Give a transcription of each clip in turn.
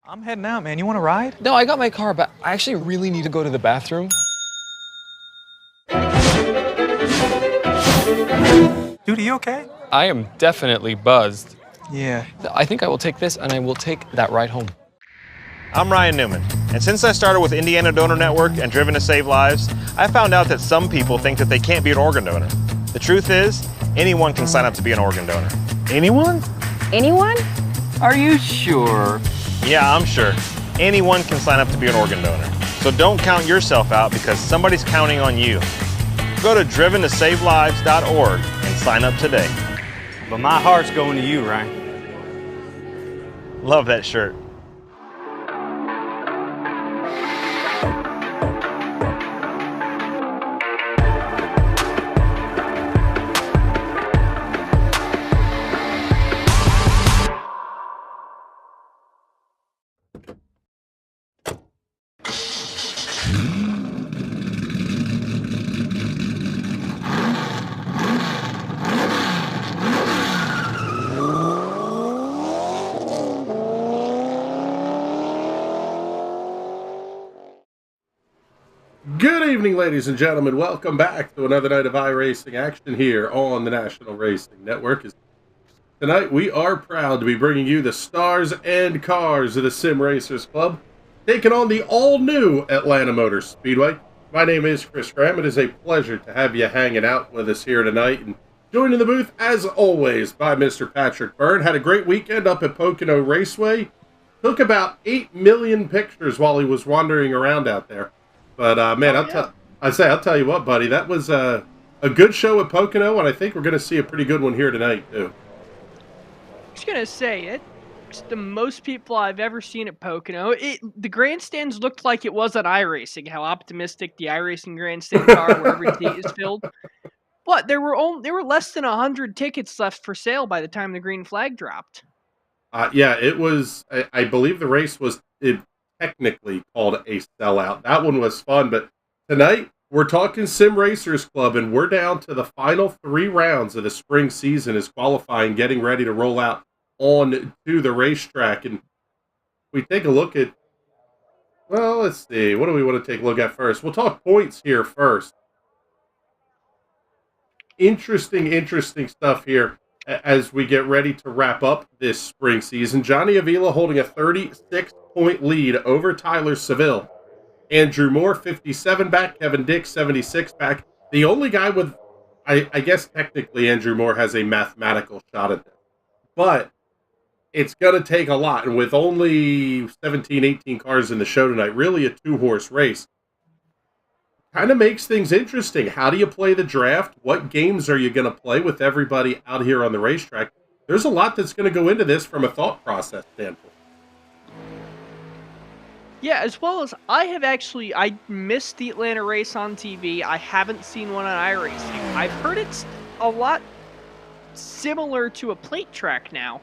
I'm heading out, man. You want to ride? No, I got my car, but I actually really need to go to the bathroom. Dude, are you okay? I am definitely buzzed. Yeah. I think I will take this, and I will take that ride home. I'm Ryan Newman, and since I started with Indiana Donor Network and Driven to Save Lives, I found out that some people think that they can't be an organ donor. The truth is, anyone can sign up to be an organ donor. Anyone? Anyone? Are you sure? Yeah, I'm sure. Anyone can sign up to be an organ donor. So don't count yourself out because somebody's counting on you. Go to driventosavelives.org and sign up today. But my heart's going to you, Ryan. Love that shirt. Good evening, ladies and gentlemen. Welcome back to another night of iRacing action here on the National Racing Network. Tonight, we are proud to be bringing you the stars and cars of the Sim Racers Club, taking on the all-new Atlanta Motor Speedway. My name is Chris Graham. It is a pleasure to have you hanging out with us here tonight. And joined in the booth, as always, by Mr. Patrick Byrne. Had a great weekend up at Pocono Raceway. Took about 8 million pictures while he was wandering around out there. But, man, I'll tell you what, buddy, that was a good show at Pocono, and I think we're going to see a pretty good one here tonight, too. I was going to say, it's the most people I've ever seen at Pocono. The grandstands looked like it was at iRacing, how optimistic the iRacing grandstands are where every seat is filled. But there were less than 100 tickets left for sale by the time the green flag dropped. Yeah, it was, I believe the race was technically called a sellout. That one was fun, but tonight we're talking Sim Racers Club, and we're down to the final 3 rounds of the spring season as qualifying, getting ready to roll out on to the racetrack. And we take a look at, well, let's see, what do we want to take a look at first? We'll talk points here first. Interesting stuff here as we get ready to wrap up this spring season. Johnny Avila holding a 36-point lead over Tyler Seville. Andrew Moore, 57 back. Kevin Dick, 76 back. The only guy with, I guess technically Andrew Moore has a mathematical shot at this. But it's going to take a lot. And with only 17, 18 cars in the show tonight, really a 2-horse race, kind of makes things interesting. How do you play the draft? What games are you going to play with everybody out here on the racetrack? There's a lot that's going to go into this from a thought process standpoint. Yeah, as well as I missed the Atlanta race on TV. I haven't seen one on iRacing. I've heard it's a lot similar to a plate track now.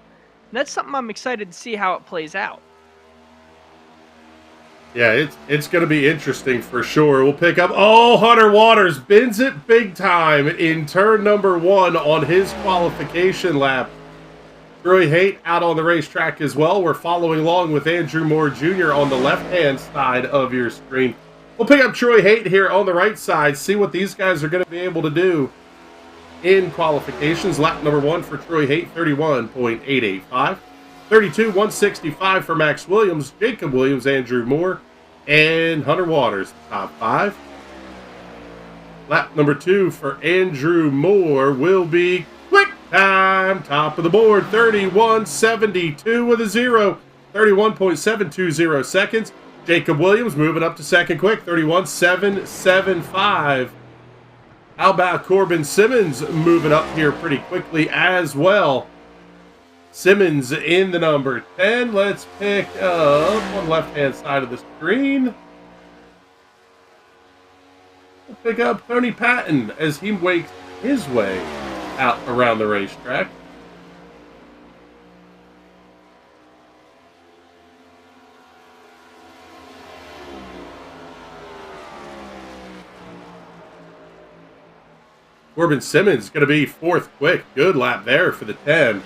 And that's something I'm excited to see how it plays out. Yeah, it's going to be interesting for sure. We'll pick up, Hunter Waters bins it big time in turn number 1 on his qualification lap. Troy Haight out on the racetrack as well. We're following along with Andrew Moore Jr. on the left-hand side of your screen. We'll pick up Troy Haight here on the right side, see what these guys are going to be able to do in qualifications. Lap number 1 for Troy Haight, 31.885. 32.165 for Max Williams, Jacob Williams, Andrew Moore, and Hunter Waters, top 5. Lap number 2 for Andrew Moore will be quick time, top of the board, 31.72 with a 0, 31.720 seconds. Jacob Williams moving up to second quick, 31.775. How about Corbin Simmons moving up here pretty quickly as well? Simmons in the number 10. Let's pick up on the left-hand side of the screen. We'll pick up Tony Patton as he wakes his way out around the racetrack. Corbin Simmons going to be 4th quick. Good lap there for the 10.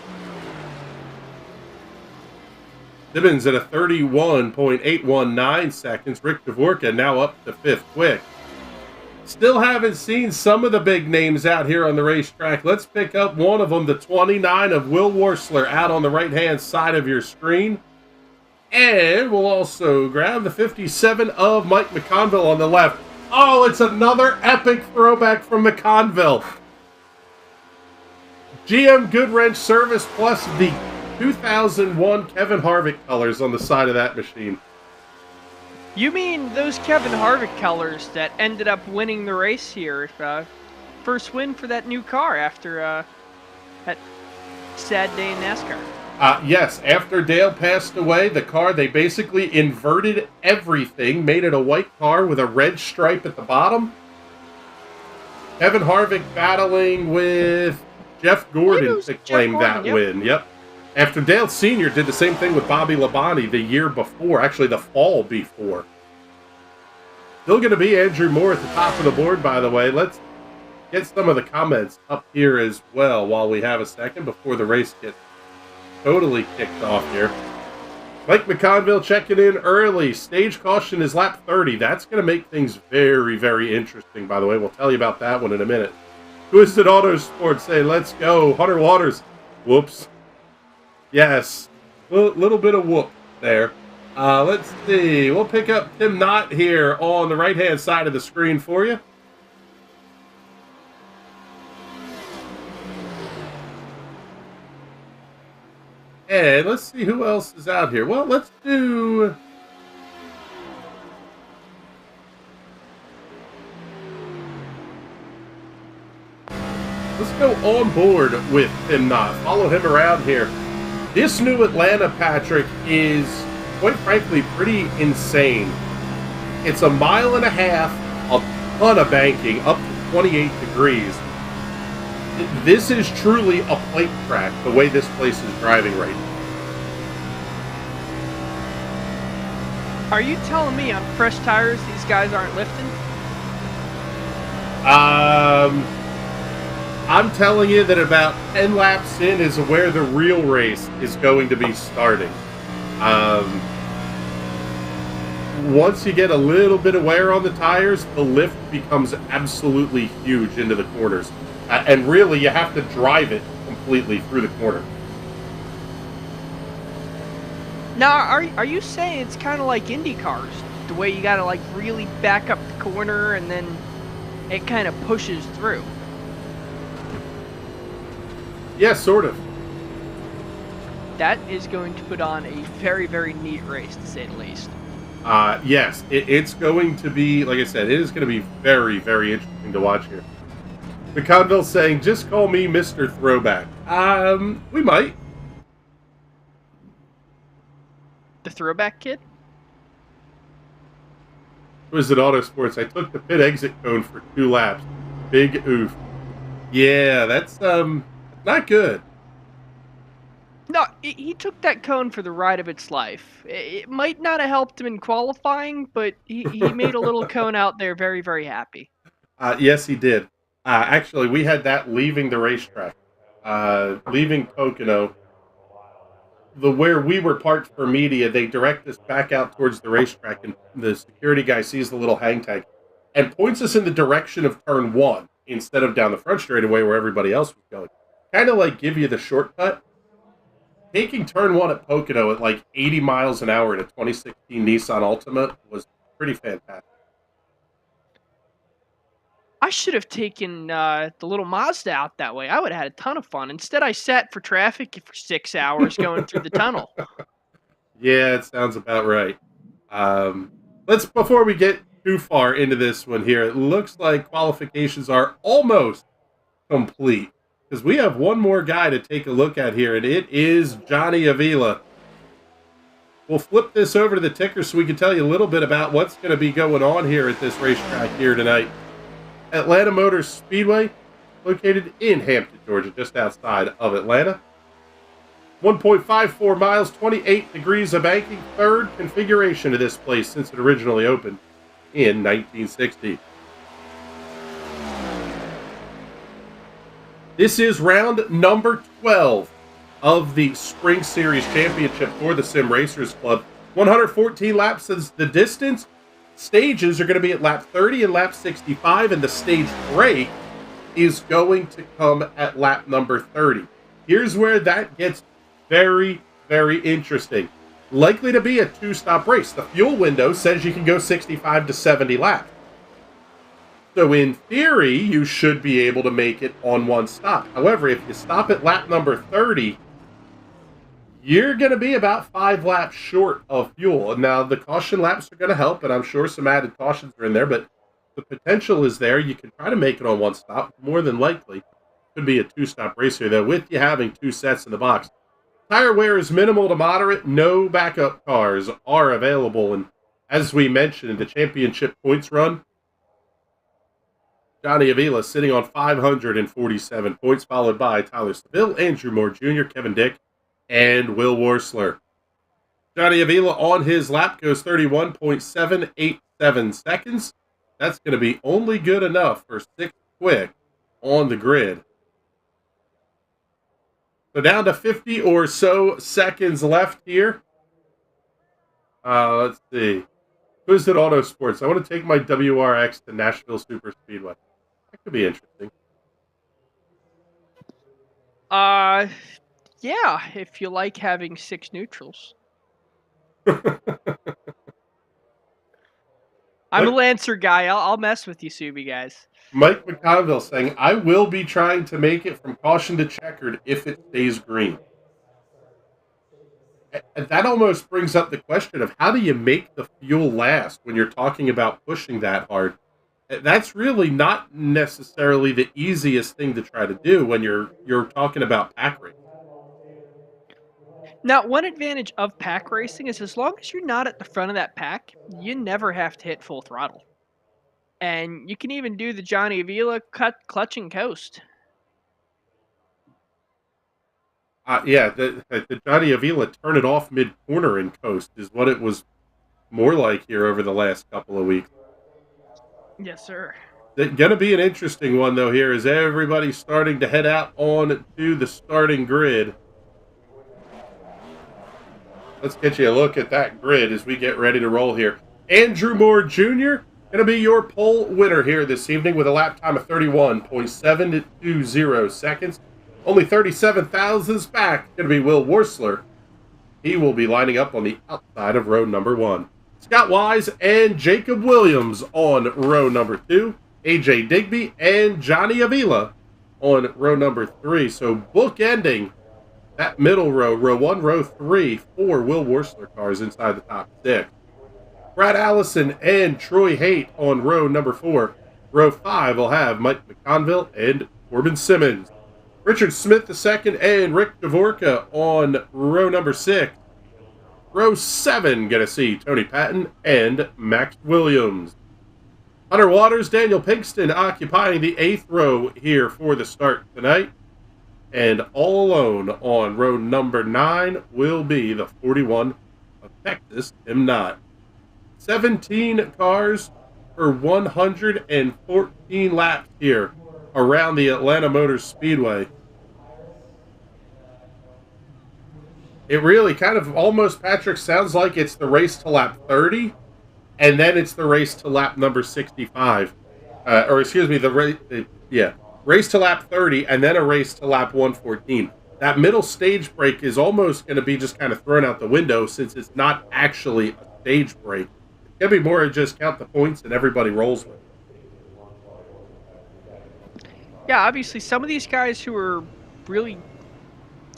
Simmons at a 31.819 seconds. Rick Dvorka now up to 5th quick. Still haven't seen some of the big names out here on the racetrack. Let's pick up one of them, the 29 of Will Worsler, out on the right-hand side of your screen. And we'll also grab the 57 of Mike McConville on the left. Oh, it's another epic throwback from McConville. GM Goodwrench Service plus the 2001 Kevin Harvick colors on the side of that machine. You mean those Kevin Harvick colors that ended up winning the race here? First win for that new car after that sad day in NASCAR. Yes, after Dale passed away, the car, they basically inverted everything, made it a white car with a red stripe at the bottom. Kevin Harvick battling with Jeff Gordon to claim that win. Yep. After Dale Sr. did the same thing with Bobby Labonte the year before, actually the fall before. Still going to be Andrew Moore at the top of the board, by the way. Let's get some of the comments up here as well while we have a second before the race gets totally kicked off here. Mike McConville checking in early. Stage caution is lap 30. That's going to make things very, very interesting, by the way. We'll tell you about that one in a minute. Twisted Autosports say, let's go. Hunter Waters. Whoops. Yes. Little bit of whoop there. Let's see. We'll pick up Tim Knott here on the right-hand side of the screen for you. And let's see who else is out here. Well, let's go on board with Tim Knott. Follow him around here. This new Atlanta, Patrick, is, quite frankly, pretty insane. It's a mile and a half, a ton of banking, up to 28 degrees. This is truly a plate track, the way this place is driving right now. Are you telling me on fresh tires these guys aren't lifting? I'm telling you that about 10 laps in is where the real race is going to be starting. Once you get a little bit of wear on the tires, the lift becomes absolutely huge into the corners. And really, you have to drive it completely through the corner. Now, are you saying it's kind of like Indy cars? The way you got to, like, really back up the corner and then it kind of pushes through? Yeah, sort of. That is going to put on a very, very neat race, to say the least. Yes, it's going to be, like I said, it is going to be very, very interesting to watch here. McConville saying, just call me Mr. Throwback. We might. The Throwback Kid? Twisted Autosports, I took the pit exit cone for 2 laps. Big oof. Yeah, that's, not good. No, he took that cone for the ride of its life. It might not have helped him in qualifying, but he made a little cone out there very, very happy. Yes, he did. Actually, we had that leaving the racetrack. Leaving Pocono. Where we were parked for media, they direct us back out towards the racetrack, and the security guy sees the little hang tag and points us in the direction of turn 1 instead of down the front straightaway where everybody else was going. Kind of like give you the shortcut. Taking turn 1 at Pocono at like 80 miles an hour in a 2016 Nissan Altima was pretty fantastic. I should have taken the little Mazda out that way. I would have had a ton of fun. Instead, I sat for traffic for 6 hours going through the tunnel. Yeah, it sounds about right. Before we get too far into this one here, it looks like qualifications are almost complete. Because we have one more guy to take a look at here, and it is Johnny Avila. We'll flip this over to the ticker so we can tell you a little bit about what's going to be going on here at this racetrack here tonight. Atlanta Motor Speedway, located in Hampton, Georgia, just outside of Atlanta. 1.54 miles, 28 degrees of banking, third configuration of this place since it originally opened in 1960. This is round number 12 of the Spring Series Championship for the Sim Racers Club. 114 laps is the distance. Stages are going to be at lap 30 and lap 65, and the stage break is going to come at lap number 30. Here's where that gets very, very interesting. Likely to be a two-stop race. The fuel window says you can go 65 to 70 laps. So in theory, you should be able to make it on one stop. However, if you stop at lap number 30, you're going to be about 5 laps short of fuel. And now the caution laps are going to help, and I'm sure some added cautions are in there, but the potential is there. You can try to make it on one stop. More than likely, could be a two-stop race here, though, with you having 2 sets in the box. Tire wear is minimal to moderate. No backup cars are available. And as we mentioned, the championship points run, Johnny Avila sitting on 547 points, followed by Tyler Seville, Andrew Moore Jr., Kevin Dick, and Will Worsler. Johnny Avila on his lap goes 31.787 seconds. That's going to be only good enough for 6th quick on the grid. So down to 50 or so seconds left here. Let's see. Twisted Auto Sports. I want to take my WRX to Nashville Super Speedway. That could be interesting. Yeah, if you like having 6 neutrals. I'm a Lancer guy. I'll mess with you, Subi guys. Mike McConville saying, I will be trying to make it from caution to checkered if it stays green. And that almost brings up the question of how do you make the fuel last when you're talking about pushing that hard? That's really not necessarily the easiest thing to try to do when you're talking about pack racing. Now, one advantage of pack racing is as long as you're not at the front of that pack, you never have to hit full throttle. And you can even do the Johnny Avila clutch and coast. The Johnny Avila turn it off mid-corner and coast is what it was more like here over the last couple of weeks. Yes, sir. It's going to be an interesting one, though, here as everybody's starting to head out on to the starting grid. Let's get you a look at that grid as we get ready to roll here. Andrew Moore Jr., going to be your pole winner here this evening with a lap time of 31.720 seconds. Only 37 thousandths back. Going to be Will Worsler. He will be lining up on the outside of row number 1. Scott Wise and Jacob Williams on row number 2. AJ Digby and Johnny Avila on row number 3. So bookending that middle row, row 1, row 3, 4 Will Worsler cars inside the top 6. Brad Allison and Troy Haight on row number 4. Row 5 will have Mike McConville and Corbin Simmons. Richard Smith II and Rick Dvorka on row number 6. Row 7 going to see Tony Patton and Max Williams. Hunter Waters, Daniel Pinkston occupying the 8th row here for the start tonight. And all alone on row number 9 will be the 41 of Texas, Tim Knott. 17 cars for 114 laps here around the Atlanta Motor Speedway. It really kind of almost, Patrick, sounds like it's the race to lap 30, and then it's the race to lap number 65. Race to lap 30, and then a race to lap 114. That middle stage break is almost going to be just kind of thrown out the window since it's not actually a stage break. It's going to be more of just count the points and everybody rolls with it. Yeah, obviously some of these guys who are really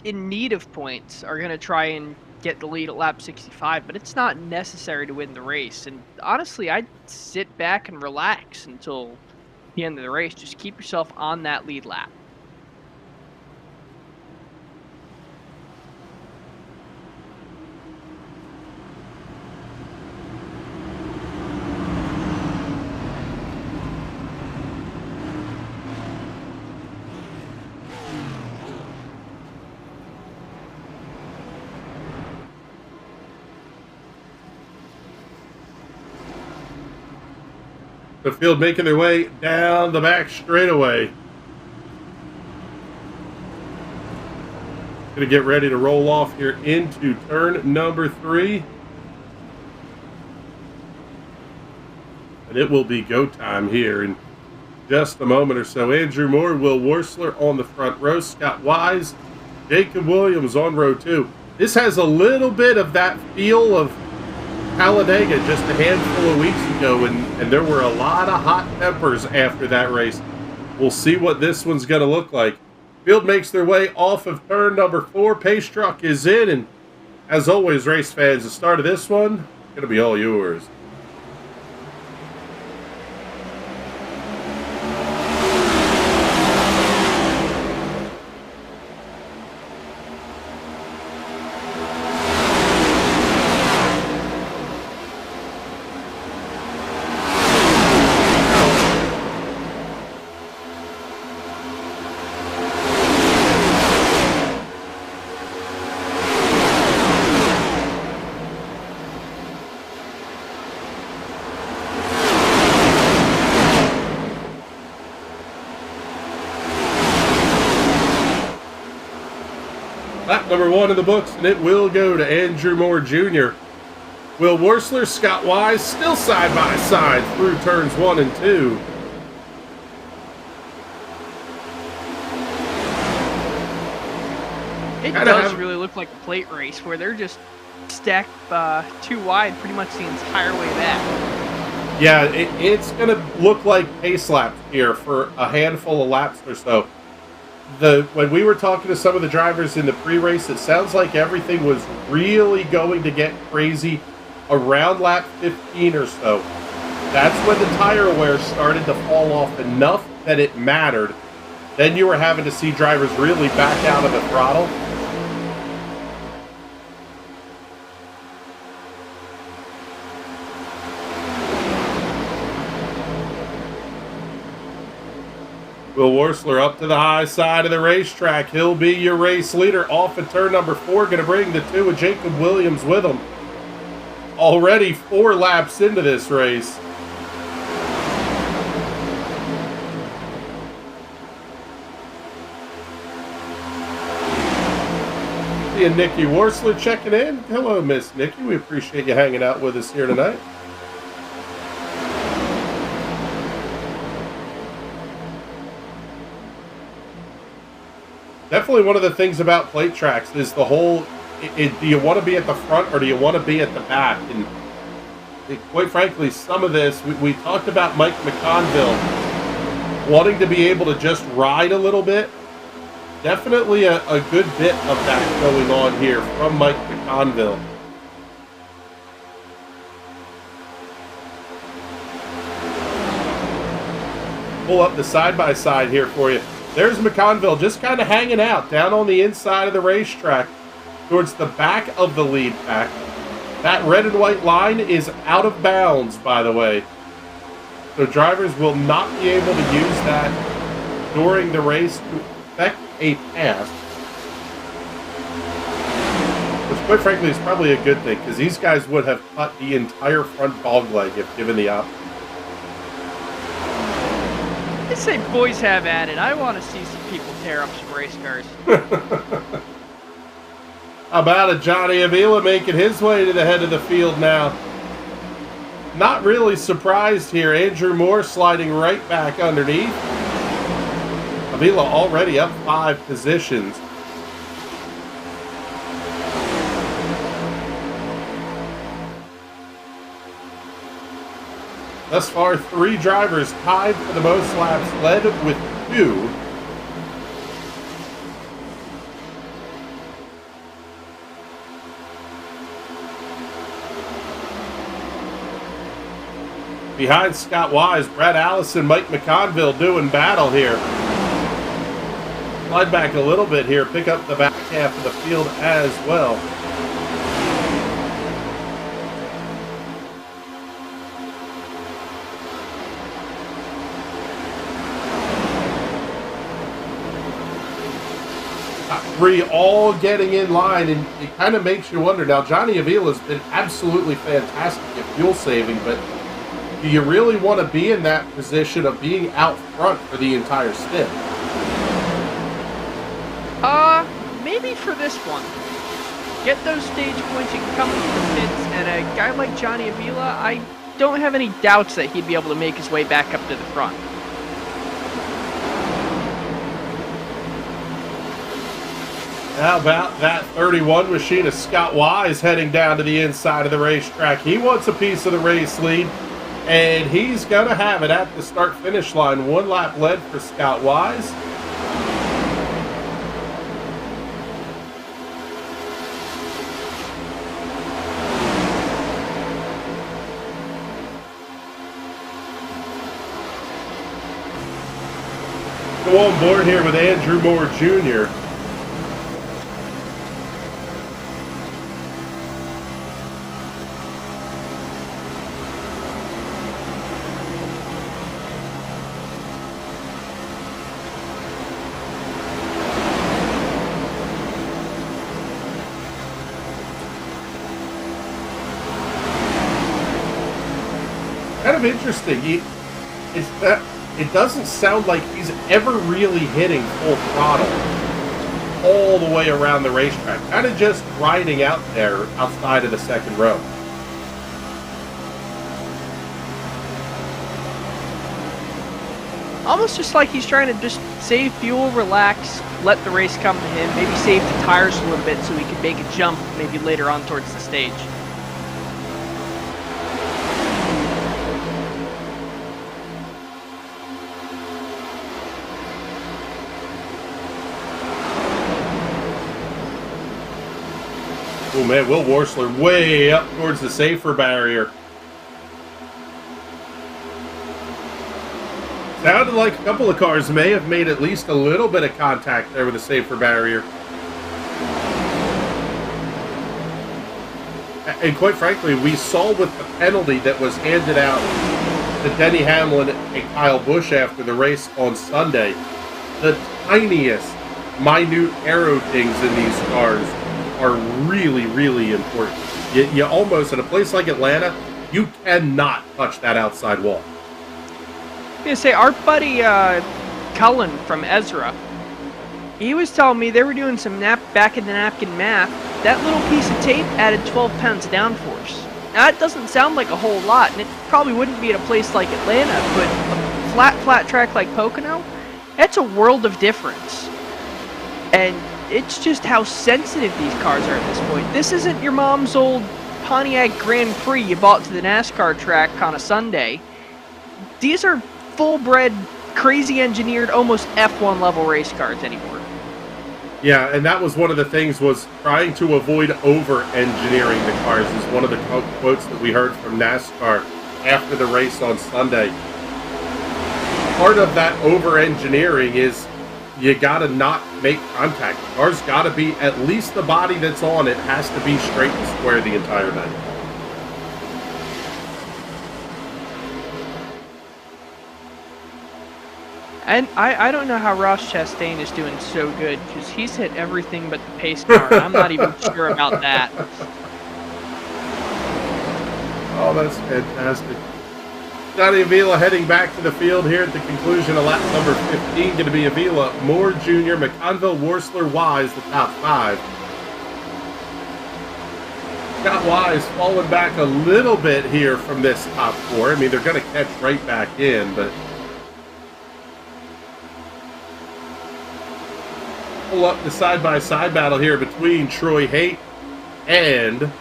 in need of points are going to try and get the lead at lap 65, but it's not necessary to win the race. And honestly, I'd sit back and relax until the end of the race. Just keep yourself on that lead lap. The field making their way down the back straightaway. Going to get ready to roll off here into turn number 3. And it will be go time here in just a moment or so. Andrew Moore, Will Worsler on the front row, Scott Wise, Jacob Williams on row 2. This has a little bit of that feel of Talladega just a handful of weeks ago, and there were a lot of hot tempers after that race. We'll see what this one's going to look like. Field makes their way off of turn number 4. Pace truck is in, and as always, race fans, the start of this one going to be all yours. Lap number 1 in the books, and it will go to Andrew Moore Jr. Will Worsler, Scott Wise, still side by side through turns 1 and 2. It does really look like a plate race where they're just stacked too wide pretty much the entire way back. Yeah, it's going to look like pace laps here for a handful of laps or so. When we were talking to some of the drivers in the pre-race, it sounds like everything was really going to get crazy around lap 15 or so. That's when the tire wear started to fall off enough that it mattered. Then you were having to see drivers really back out of the throttle. Will Worsler up to the high side of the racetrack. He'll be your race leader off at turn number 4. Going to bring the 2 with Jacob Williams with him. Already 4 laps into this race. Seeing Nikki Worsler checking in. Hello, Miss Nikki. We appreciate you hanging out with us here tonight. Definitely one of the things about plate tracks is the whole, do you want to be at the front or do you want to be at the back? And quite frankly, some of this, we talked about Mike McConville wanting to be able to just ride a little bit. Definitely a good bit of that going on here from Mike McConville. Pull up the side-by-side here for you. There's McConville just kind of hanging out down on the inside of the racetrack towards the back of the lead pack. That red and white line is out of bounds, by the way. So drivers will not be able to use that during the race to affect a pass. Which, quite frankly, is probably a good thing, because these guys would have cut the entire front dog leg if given the option. I say boys have at it. I want to see some people tear up some race cars. How about it? Johnny Avila making his way to the head of the field now. Not really surprised here. Andrew Moore sliding right back underneath. Avila already up 5 positions. Thus far, 3 drivers tied for the most laps, led with 2. Behind Scott Wise, Brad Allison, Mike McConville doing battle here. Slide back a little bit here, pick up the back half of the field as well. Top 3 all getting in line, and it kind of makes you wonder. Now, Johnny Avila's been absolutely fantastic at fuel saving, but do you really want to be in that position of being out front for the entire stint? Maybe for this one. Get those stage points, you can come into the pits, and a guy like Johnny Avila, I don't have any doubts that he'd be able to make his way back up to the front. How about that 31 machinist Scott Wise heading down to the inside of the racetrack? He wants a piece of the race lead, and he's going to have it at the start-finish line. 1 lap led for Scott Wise. Go on board here with Andrew Moore Jr. Kind of interesting. It doesn't sound like he's ever really hitting full throttle all the way around the racetrack. Kind of just riding out there outside of the second row. Almost just like he's trying to just save fuel, relax, let the race come to him, maybe save the tires a little bit so he can make a jump maybe later on towards the stage. Oh man, Will Worsler way up towards the safer barrier. Sounded like a couple of cars may have made at least a little bit of contact there with the safer barrier. And quite frankly, we saw with the penalty that was handed out to Denny Hamlin and Kyle Busch after the race on Sunday, the tiniest, minute aero dings in these cars are really, really important. You almost, in a place like Atlanta, you cannot touch that outside wall. I was gonna say, our buddy Cullen from Ezra, he was telling me they were doing some back in the napkin math. That little piece of tape added 12 pounds of downforce. Now, that doesn't sound like a whole lot, and it probably wouldn't be at a place like Atlanta, but a flat track like Pocono, that's a world of difference. And it's just how sensitive these cars are at this point. This isn't your mom's old Pontiac Grand Prix you bought to the NASCAR track on a Sunday. These are full-bred, crazy engineered, almost F1 level race cars anymore. Yeah, and that was one of the things, was trying to avoid over-engineering the cars is one of the quotes that we heard from NASCAR after the race on Sunday. Part of that over-engineering is you gotta not make contact. The car's gotta be, at least the body that's on it has to be straight and square the entire night. And I don't know how Ross Chastain is doing so good, because he's hit everything but the pace car, and I'm not even sure about that. Oh, that's fantastic. Johnny Avila heading back to the field here at the conclusion of lap number 15. Going to be Avila, Moore Jr., McConville, Worsler, Wise, the top 5. Scott Wise falling back a little bit here from this top 4. I mean, they're going to catch right back in, but pull up the side-by-side battle here between Troy Haight and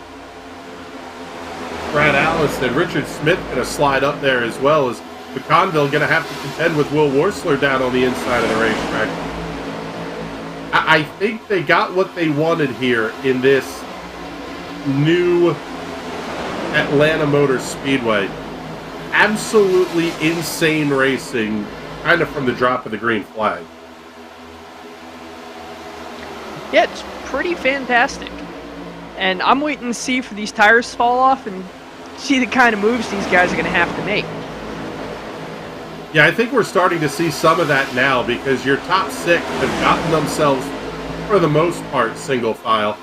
Brad Allison. Richard Smith going to slide up there as well, as McConville going to have to contend with Will Worsler down on the inside of the racetrack. I think they got what they wanted here in this new Atlanta Motor Speedway. Absolutely insane racing, kind of from the drop of the green flag. Yeah, it's pretty fantastic. And I'm waiting to see for these tires to fall off and see the kind of moves these guys are going to have to make. Yeah, I think we're starting to see some of that now, because your top 6 have gotten themselves, for the most part, single file.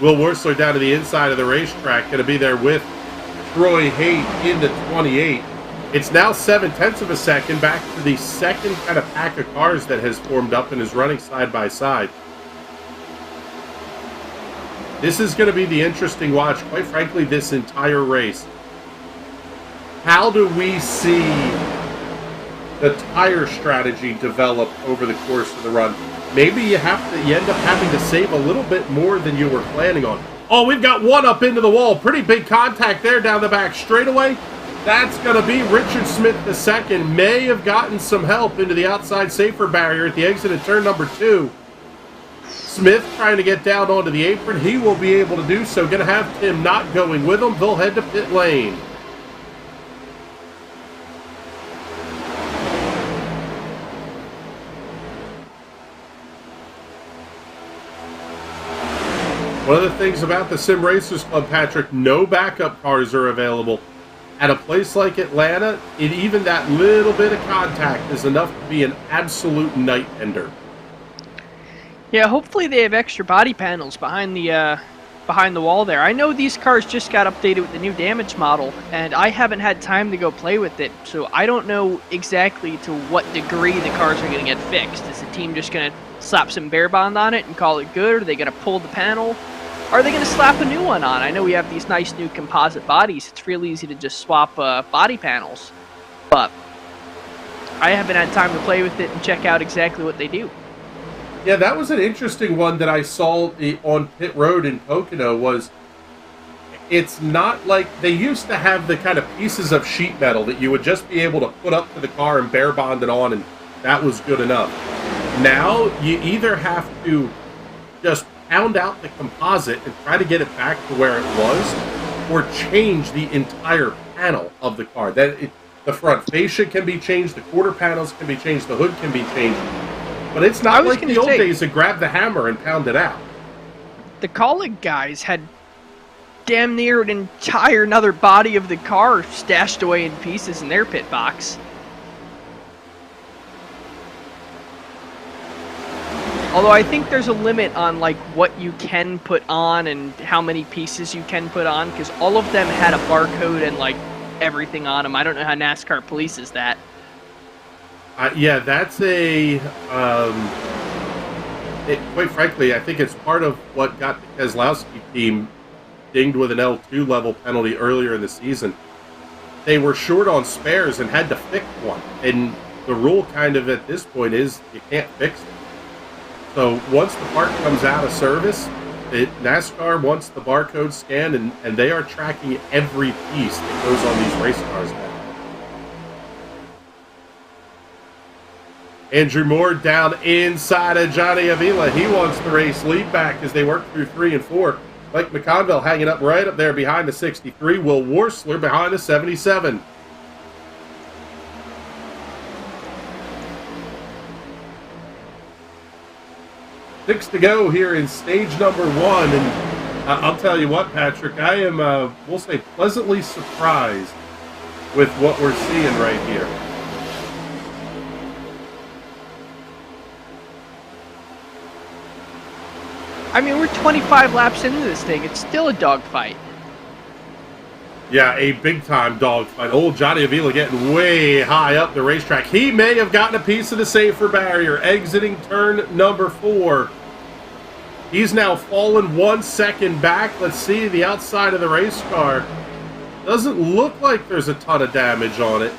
Will Worsler down to the inside of the racetrack, going to be there with Troy Haight into 28. It's now 0.7 of a second back to the second kind of pack of cars that has formed up and is running side by side. This is going to be the interesting watch, quite frankly, this entire race. How do we see the tire strategy develop over the course of the run? Maybe you end up having to save a little bit more than you were planning on. Oh, we've got one up into the wall. Pretty big contact there down the back straightaway. That's going to be Richard Smith II. May have gotten some help into the outside safer barrier at the exit of turn number 2. Smith trying to get down onto the apron. He will be able to do so. Going to have Tim not going with him. They'll head to pit lane. One of the things about the Sim Racers Club, Patrick, no backup cars are available. At a place like Atlanta, even that little bit of contact is enough to be an absolute night ender. Yeah, hopefully they have extra body panels behind the wall there. I know these cars just got updated with the new damage model, and I haven't had time to go play with it, so I don't know exactly to what degree the cars are going to get fixed. Is the team just going to slap some bare bond on it and call it good? Are they going to pull the panel? Are they going to slap a new one on? I know we have these nice new composite bodies. It's real easy to just swap body panels, but I haven't had time to play with it and check out exactly what they do. Yeah, that was an interesting one that I saw on pit road in Pocono. Was it's not like they used to have the kind of pieces of sheet metal that you would just be able to put up to the car and bare bond it on, and that was good enough. Now you either have to just pound out the composite and try to get it back to where it was, or change the entire panel of the car. The front fascia can be changed, the quarter panels can be changed, the hood can be changed. But it's not like the old days to grab the hammer and pound it out. The Colleague guys had damn near an entire another body of the car stashed away in pieces in their pit box. Although I think there's a limit on like what you can put on and how many pieces you can put on, because all of them had a barcode and like everything on them. I don't know how NASCAR polices that. Yeah, that's quite frankly, I think it's part of what got the Keselowski team dinged with an L2 level penalty earlier in the season. They were short on spares and had to fix one. And the rule kind of at this point is you can't fix it. So once the part comes out of service, NASCAR wants the barcode scanned, and they are tracking every piece that goes on these race cars now. Andrew Moore down inside of Johnny Avila. He wants the race lead back as they work through 3 and 4. Mike McConville hanging up right up there behind the 63. Will Worsler behind the 77. Six to go here in stage number 1. And I'll tell you what, Patrick, I am, we'll say, pleasantly surprised with what we're seeing right here. I mean, we're 25 laps into this thing. It's still a dogfight. Yeah, a big-time dogfight. Old Johnny Avila getting way high up the racetrack. He may have gotten a piece of the safer barrier, exiting turn number 4. He's now fallen 1 second back. Let's see the outside of the race car. Doesn't look like there's a ton of damage on it.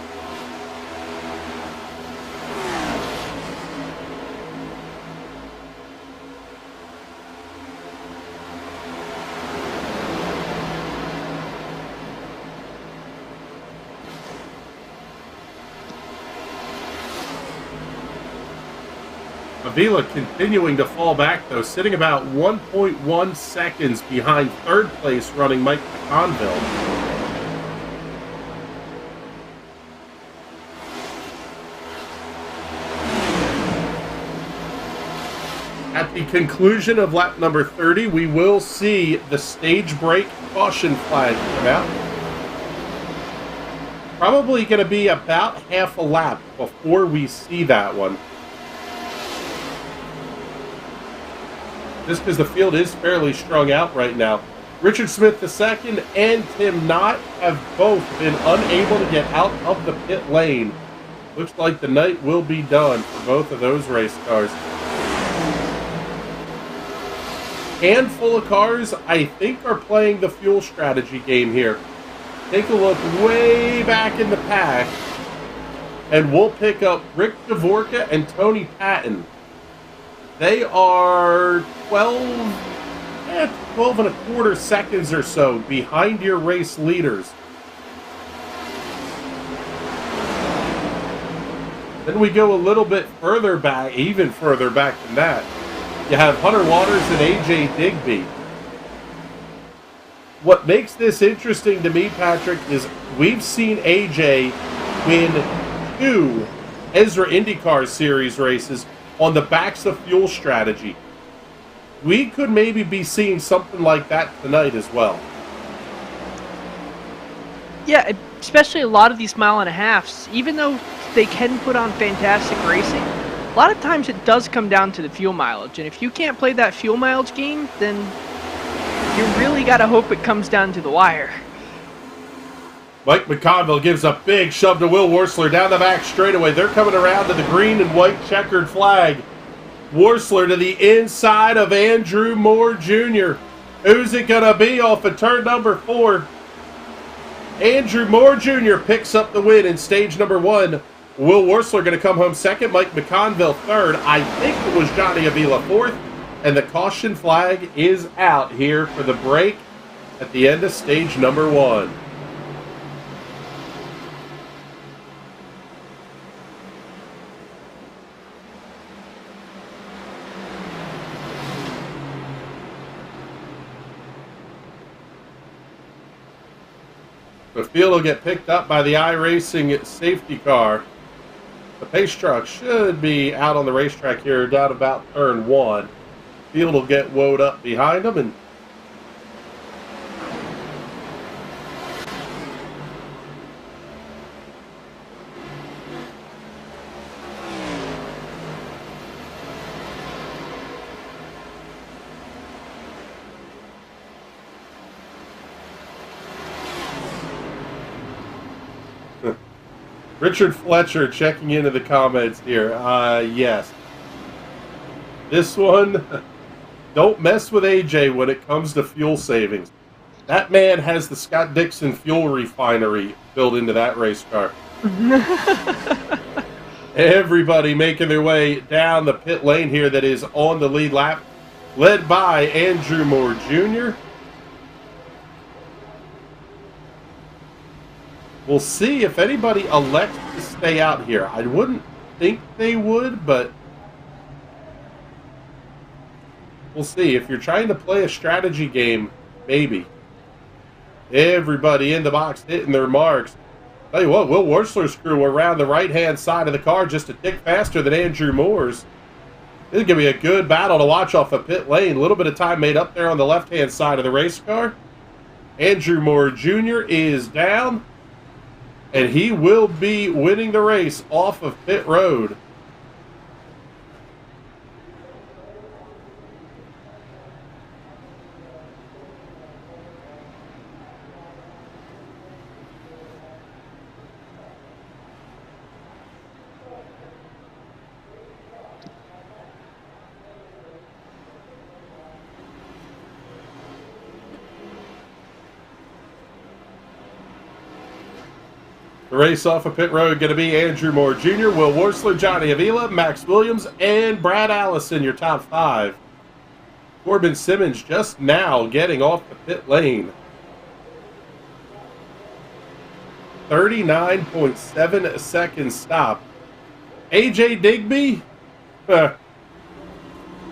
Avila continuing to fall back, though, sitting about 1.1 seconds behind third place running Mike McConville. At the conclusion of lap number 30, we will see the stage break caution flag come out. Probably going to be about half a lap before we see that one. Just because the field is fairly strung out right now. Richard Smith II and Tim Knott have both been unable to get out of the pit lane. Looks like the night will be done for both of those race cars. handful of cars, I think, are playing the fuel strategy game here. Take a look way back in the pack, and we'll pick up Rick Dvorka and Tony Patton. They are 12 and a quarter seconds or so behind your race leaders. Then we go a little bit further back, even further back than that. You have Hunter Waters and AJ Digby. What makes this interesting to me, Patrick, is we've seen AJ win 2 Ezra IndyCar Series races on the backs of fuel strategy. We could maybe be seeing something like that tonight as well. Yeah, especially a lot of these mile and a halves, even though they can put on fantastic racing, a lot of times it does come down to the fuel mileage. And if you can't play that fuel mileage game, then you really got to hope it comes down to the wire. Mike McConville gives a big shove to Will Wursler down the back straightaway. They're coming around to the green and white checkered flag. Wursler to the inside of Andrew Moore Jr. Who's it going to be off of turn number 4? Andrew Moore Jr. picks up the win in stage number 1. Will Wursler going to come home second. Mike McConville third. I think it was Johnny Avila fourth. And the caution flag is out here for the break at the end of stage number 1. The field will get picked up by the iRacing safety car. The pace truck should be out on the racetrack here down about turn 1. Field will get woed up behind them, and Richard Fletcher checking into the comments here. Yes. This one, don't mess with AJ when it comes to fuel savings. That man has the Scott Dixon fuel refinery built into that race car. Everybody making their way down the pit lane here that is on the lead lap, led by Andrew Moore Jr. We'll see if anybody elects to stay out here. I wouldn't think they would, but we'll see. If you're trying to play a strategy game, maybe. Everybody in the box hitting their marks. Tell you what, Will Wursler's crew around the right-hand side of the car just a tick faster than Andrew Moore's. This is going to be a good battle to watch off of pit lane. A little bit of time made up there on the left-hand side of the race car. Andrew Moore Jr. is down. And he will be winning the race off of pit road. The race off of pit road going to be Andrew Moore Jr., Will Wursler, Johnny Avila, Max Williams, and Brad Allison, your top 5. Corbin Simmons just now getting off the pit lane. 39.7 seconds stop. AJ Digby,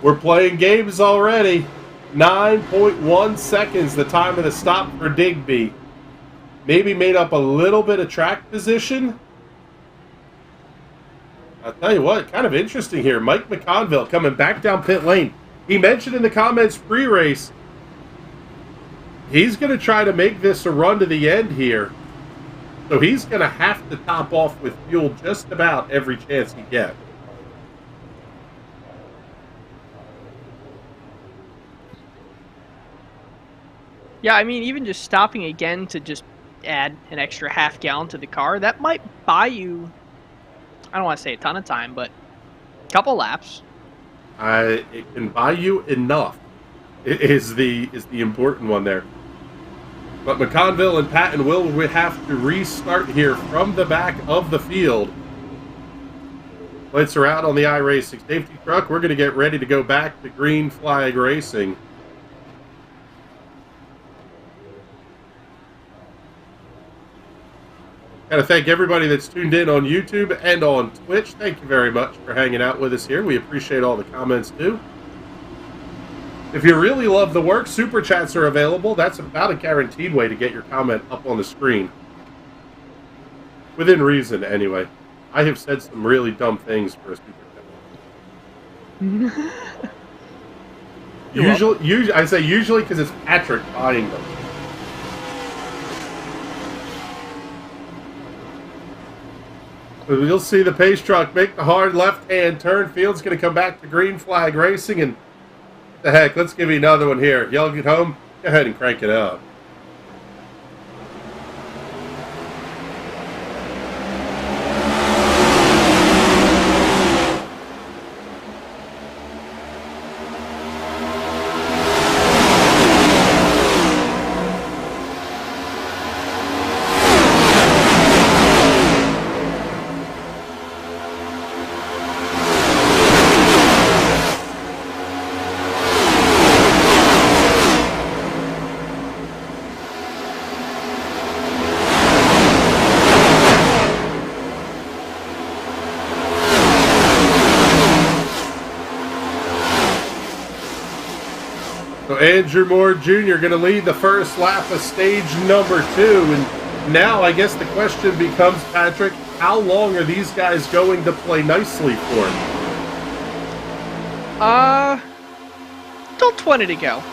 we're playing games already. 9.1 seconds the time of the stop for Digby. Maybe made up a little bit of track position. I'll tell you what, kind of interesting here. Mike McConville coming back down pit lane. He mentioned in the comments pre-race, he's going to try to make this a run to the end here. So he's going to have to top off with fuel just about every chance he gets. Yeah, I mean, even just stopping again to just add an extra half gallon to the car, that might buy you, I don't want to say a ton of time, but a couple laps. It can buy you enough. is the important one there. But McConville and Patton will have to restart here from the back of the field. Lights are out on the iRacing safety truck. We're going to get ready to go back to green flag racing. Got to thank everybody that's tuned in on YouTube and on Twitch. Thank you very much for hanging out with us here. We appreciate all the comments too. If you really love the work, super chats are available. That's about a guaranteed way to get your comment up on the screen. Within reason, anyway. I have said some really dumb things for a super chat. usually, I say usually because it's Patrick buying them. But you'll see the pace truck make the hard left-hand turn. Field's going to come back to green flag racing, and the heck, let's give you another one here. Y'all get home? Go ahead and crank it up. Andrew Moore Jr. going to lead the first lap of stage number 2. And now I guess the question becomes, Patrick, how long are these guys going to play nicely for? Still 20 to go.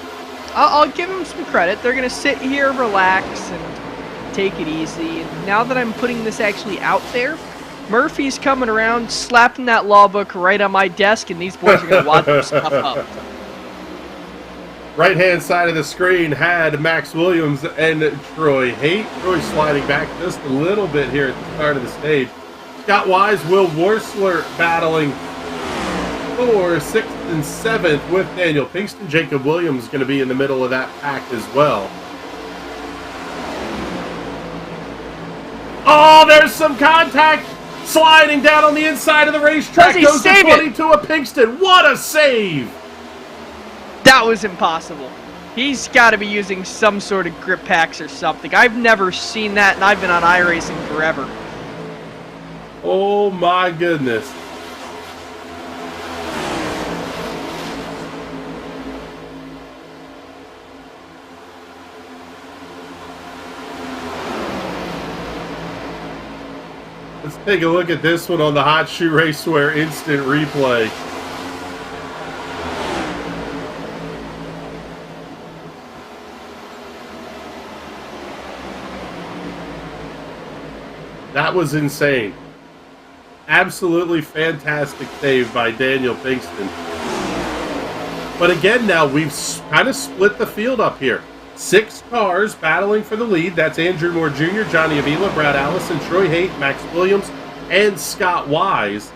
I'll give them some credit. They're going to sit here, relax, and take it easy. And now that I'm putting this actually out there, Murphy's coming around, slapping that law book right on my desk, and these boys are going to wad their stuff up. Right-hand side of the screen had Max Williams and Troy Haight. Troy sliding back just a little bit here at the start of the stage. Scott Wise, Will Worsler battling for 6th and 7th with Daniel Pinkston. Jacob Williams going to be in the middle of that pack as well. Oh, there's some contact sliding down on the inside of the racetrack. Goes to 22 of Pinkston. What a save! That was impossible. He's got to be using some sort of grip packs or something. I've never seen that, and I've been on iRacing forever. Oh my goodness. Let's take a look at this one on the Hot Shoe Racewear instant replay. That was insane. Absolutely fantastic save by Daniel Pinkston. But again, now we've kind of split the field up here. 6 cars battling for the lead. That's Andrew Moore Jr., Johnny Avila, Brad Allison, Troy Haight, Max Williams, and Scott Wise.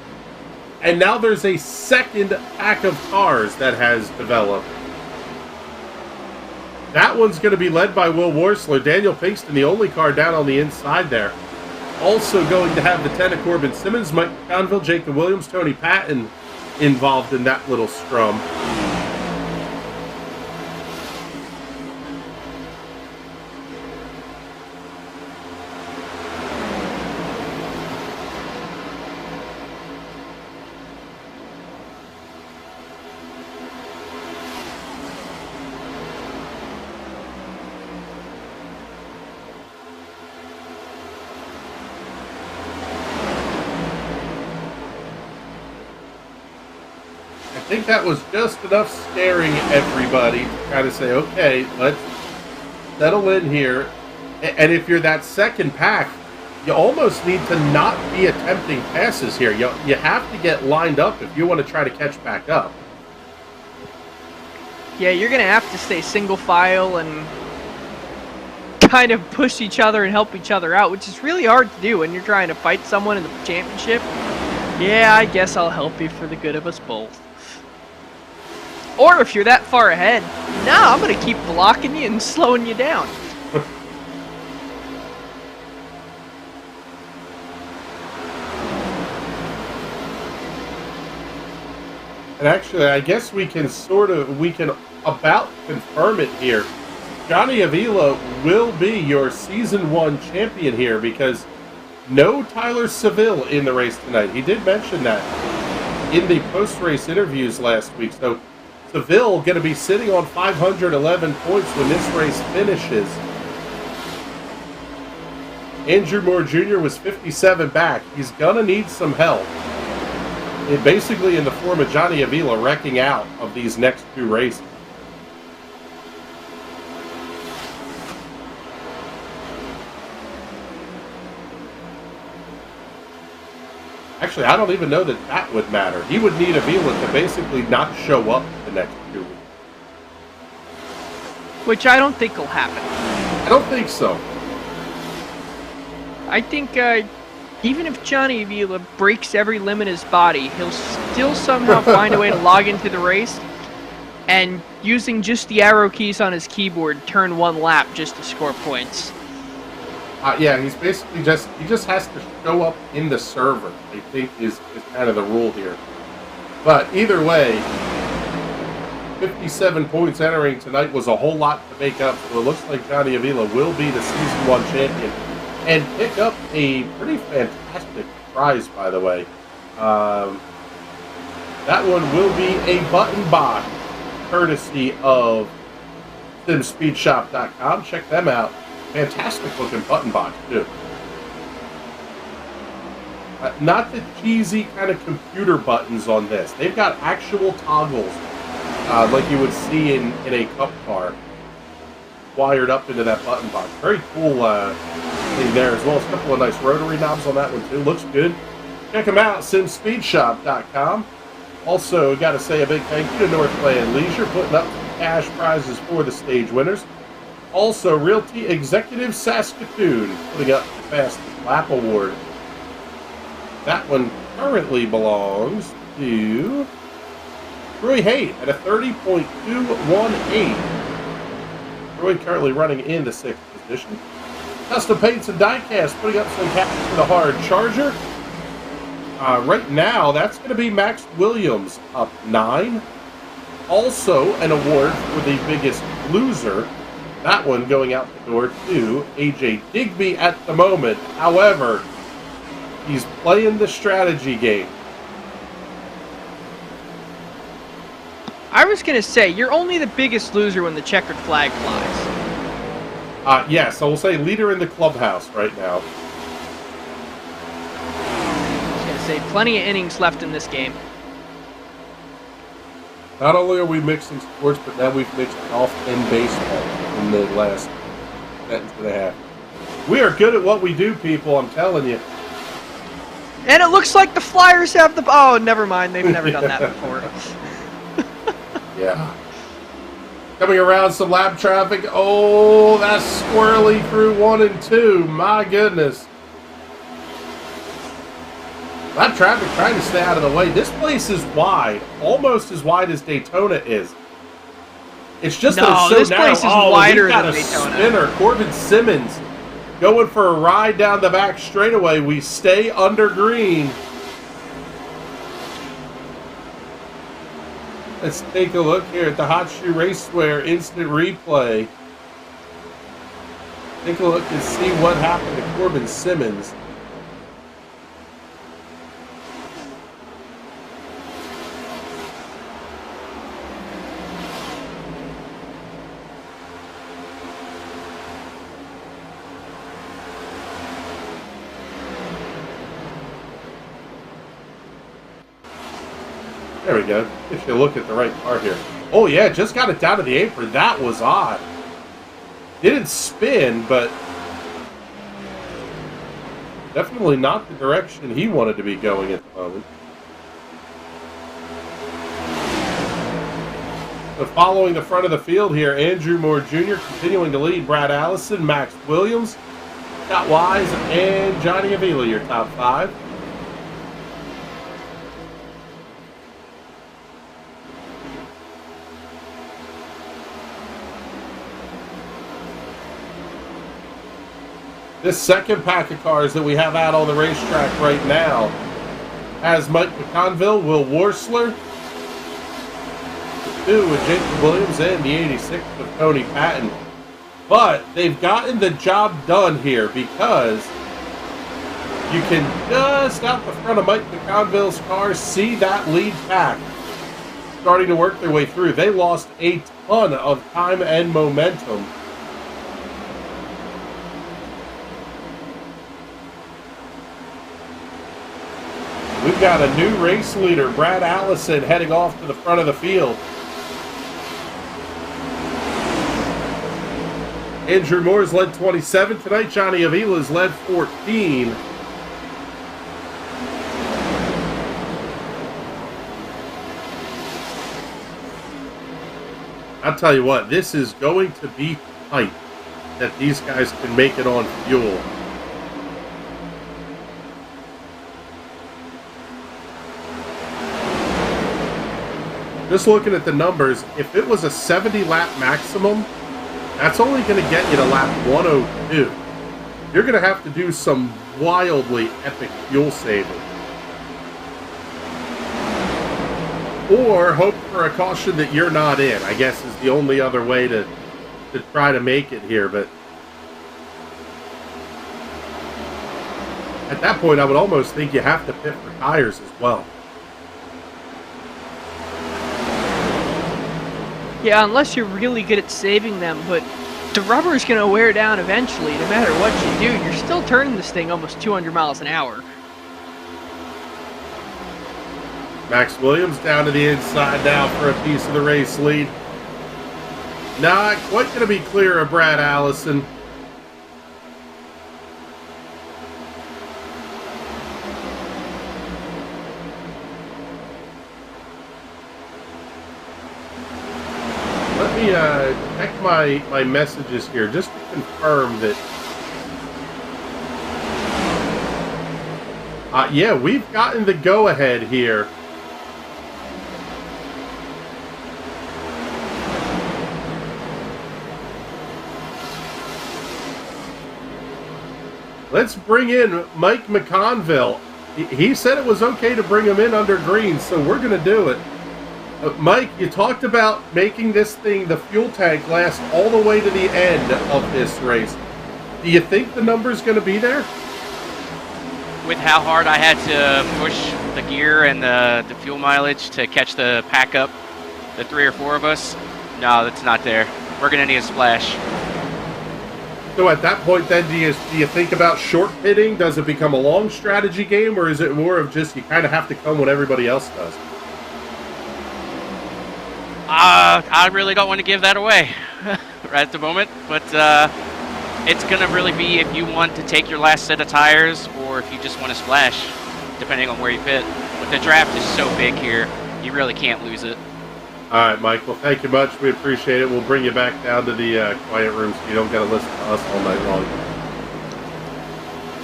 And now there's a second pack of cars that has developed. That one's going to be led by Will Worsler. Daniel Pinkston, the only car down on the inside there. Also going to have the 10 of Corbin Simmons, Mike Conville, Jacob Williams, Tony Patton involved in that little scrum. I think that was just enough scaring everybody to kind of say, okay, let's settle in here. And if you're that second pack, you almost need to not be attempting passes here. You have to get lined up if you want to try to catch back up. Yeah, you're going to have to stay single file and kind of push each other and help each other out, which is really hard to do when you're trying to fight someone in the championship. Yeah, I guess I'll help you for the good of us both. Or if you're that far ahead, nah, I'm gonna keep blocking you and slowing you down. And actually, I guess we can about confirm it here. Johnny Avila will be your Season 1 champion here because no Tyler Seville in the race tonight. He did mention that in the post-race interviews last week. So Seville going to be sitting on 511 points when this race finishes. Andrew Moore Jr. was 57 back. He's going to need some help. Basically in the form of Johnny Avila wrecking out of these next two races. Actually, I don't even know that would matter. He would need Avila to basically not show up the next 2 weeks. Which I don't think will happen. I don't think so. I think even if Johnny Avila breaks every limb in his body, he'll still somehow find a way to log into the race and using just the arrow keys on his keyboard, turn one lap just to score points. Yeah, he's basically he just has to show up in the server, I think is kind of the rule here. But either way, 57 points entering tonight was a whole lot to make up, so it looks like Johnny Avila will be the Season 1 champion and pick up a pretty fantastic prize, by the way. That one will be a button box, courtesy of SimSpeedShop.com. Check them out. Fantastic looking button box, too. Not the cheesy kind of computer buttons on this. They've got actual toggles, like you would see in a cup car, wired up into that button box. Very cool thing there, as well as a couple of nice rotary knobs on that one, too. Looks good. Check them out, SimSpeedShop.com. Also, got to say a big thank you to Northland Leisure, putting up cash prizes for the stage winners. Also, Realty Executive Saskatoon, putting up the Fastest Lap Award. That one currently belongs to Troy Haight at a 30.218. Troy currently running in the 6th position. Custom Paints and Diecast putting up some cash for the hard charger. Right now, that's going to be Max Williams up 9. Also, an award for the biggest loser. That one going out the door to AJ Digby at the moment. However, he's playing the strategy game. I was going to say, you're only the biggest loser when the checkered flag flies. Yes, I will say leader in the clubhouse right now. I was going to say, plenty of innings left in this game. Not only are we mixing sports, but now we've mixed golf and baseball in the last sentence and a half. We are good at what we do, people, I'm telling you. And it looks like the Flyers have the... Oh, never mind. They've never done that before. Yeah. Coming around some lap traffic. Oh, that's squirrely through 1 and 2. My goodness. Lap traffic trying to stay out of the way. This place is wide. Almost as wide as Daytona is. It's just that it's so this narrow. place is wider got than a Daytona. spinner. Corbin Simmons going for a ride down the back straightaway. We stay under green. Let's take a look here at the Hot Shoe Racewear instant replay. Take a look and see what happened to Corbin Simmons. There we go. If you look at the right part here. Oh yeah, just got it down to the apron. That was odd. Didn't spin, but definitely not the direction he wanted to be going at the moment. So following the front of the field here, Andrew Moore Jr. continuing to lead. Brad Allison, Max Williams, Scott Wise, and Johnny Avila, your top 5. This second pack of cars that we have out on the racetrack right now has Mike McConville, Will Worsler, the 2 with Jacob Williams, and the 86 with Tony Patton. But they've gotten the job done here because you can just out the front of Mike McConville's car see that lead pack starting to work their way through. They lost a ton of time and momentum. We've got a new race leader, Brad Allison, heading off to the front of the field. Andrew Moore's led 27 tonight. Johnny Avila's led 14. I'll tell you what, this is going to be tight that these guys can make it on fuel. Just looking at the numbers, if it was a 70-lap maximum, that's only going to get you to lap 102. You're going to have to do some wildly epic fuel saving. Or hope for a caution that you're not in, I guess is the only other way to try to make it here. But at that point, I would almost think you have to pit for tires as well. Yeah, unless you're really good at saving them, but the rubber is going to wear down eventually, no matter what you do. You're still turning this thing almost 200 miles an hour. Max Williams down to the inside now for a piece of the race lead. Not quite going to be clear of Brad Allison. Let me check my messages here just to confirm that. Yeah, we've gotten the go-ahead here. Let's bring in Mike McConville. He said it was okay to bring him in under green, so we're going to do it. Mike, you talked about making this thing, the fuel tank, last all the way to the end of this race. Do you think the number's going to be there? With how hard I had to push the gear and the fuel mileage to catch the pack up, the 3 or 4 of us, no, that's not there. We're going to need a splash. So at that point then, do you think about short pitting? Does it become a long strategy game, or is it more of just you kind of have to come when everybody else does? I really don't want to give that away right at the moment, but it's going to really be if you want to take your last set of tires or if you just want to splash, depending on where you pit. But the draft is so big here, you really can't lose it. All right, Mike. Well, thank you much. We appreciate it. We'll bring you back down to the quiet room so you don't got to listen to us all night long.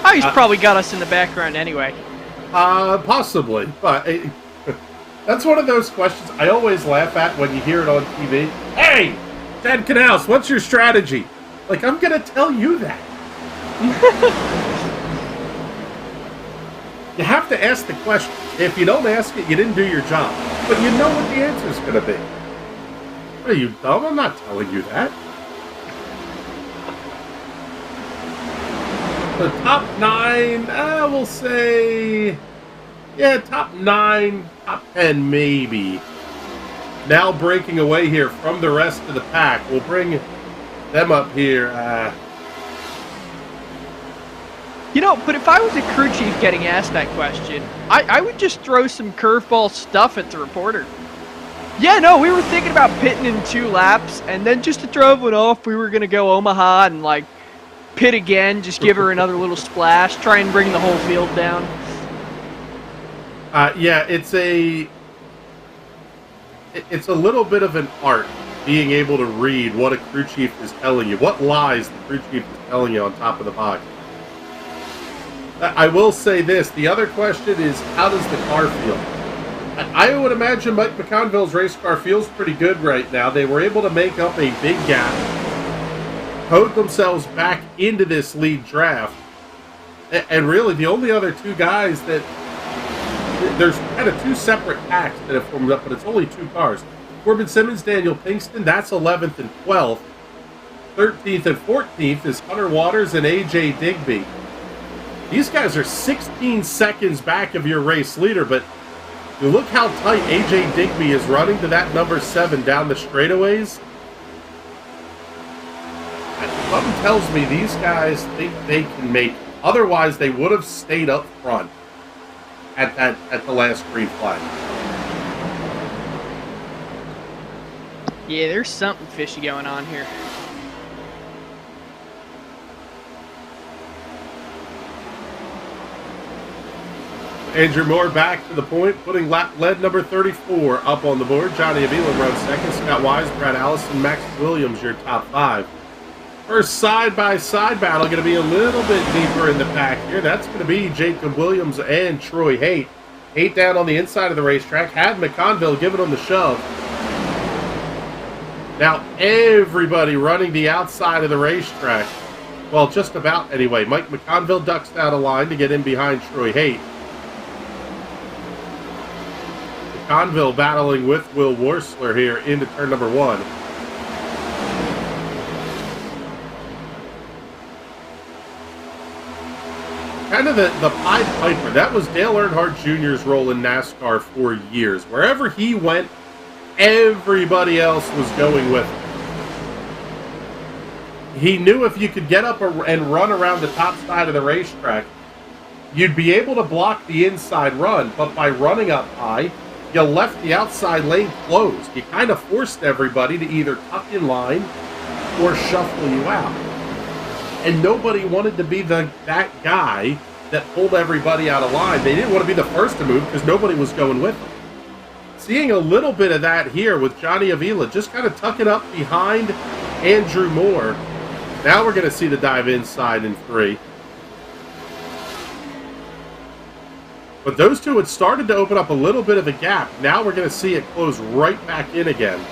Oh, he's probably got us in the background anyway. Possibly, but that's one of those questions I always laugh at when you hear it on TV. Hey, Ted Canals, what's your strategy? Like, I'm going to tell you that. You have to ask the question. If you don't ask it, you didn't do your job. But you know what the answer is going to be. What are you, dumb? I'm not telling you that. The top 9, we'll say, yeah, top 9, top 10 maybe. Now breaking away here from the rest of the pack. We'll bring them up here. You know, but if I was a crew chief getting asked that question, I would just throw some curveball stuff at the reporter. Yeah, no, we were thinking about pitting in 2 laps, and then just to throw everyone off, we were going to go Omaha and, like, pit again, just give her another little splash, try and bring the whole field down. Yeah, it's a little bit of an art, being able to read what a crew chief is telling you, what lies the crew chief is telling you on top of the box. I will say this, the other question is, how does the car feel? I would imagine Mike McConville's race car feels pretty good right now. They were able to make up a big gap code themselves back into this lead draft. And really, the only other two guys that there's kind of two separate packs that have formed up, but it's only two cars. Corbin Simmons, Daniel Pinkston, that's 11th and 12th. 13th and 14th is Hunter Waters and AJ Digby. These guys are 16 seconds back of your race leader, but you look how tight AJ Digby is running to that number 7 down the straightaways. Something tells me these guys think they can make it. Otherwise, they would have stayed up front at the last green flag. Yeah, there's something fishy going on here. Andrew Moore back to the point, putting lap lead number 34 up on the board. Johnny Avila runs second. Scott Wise, Brad Allison, Max Williams, your top 5. First side-by-side battle going to be a little bit deeper in the pack here. That's going to be Jacob Williams and Troy Haight. Haight down on the inside of the racetrack. Had McConville giving him the shove. Now everybody running the outside of the racetrack. Well, just about anyway. Mike McConville ducks out of line to get in behind Troy Haight. McConville battling with Will Worsler here into turn number 1. Kind of the Pied Piper. That was Dale Earnhardt Jr.'s role in NASCAR for years. Wherever he went, everybody else was going with him. He knew if you could get up and run around the top side of the racetrack, you'd be able to block the inside run, but by running up high, you left the outside lane closed. You kind of forced everybody to either tuck in line or shuffle you out. And nobody wanted to be that guy that pulled everybody out of line. They didn't want to be the first to move because nobody was going with them. Seeing a little bit of that here with Johnny Avila, just kind of tucking up behind Andrew Moore. Now we're going to see the dive inside in 3. But those two had started to open up a little bit of a gap. Now we're going to see it close right back in again.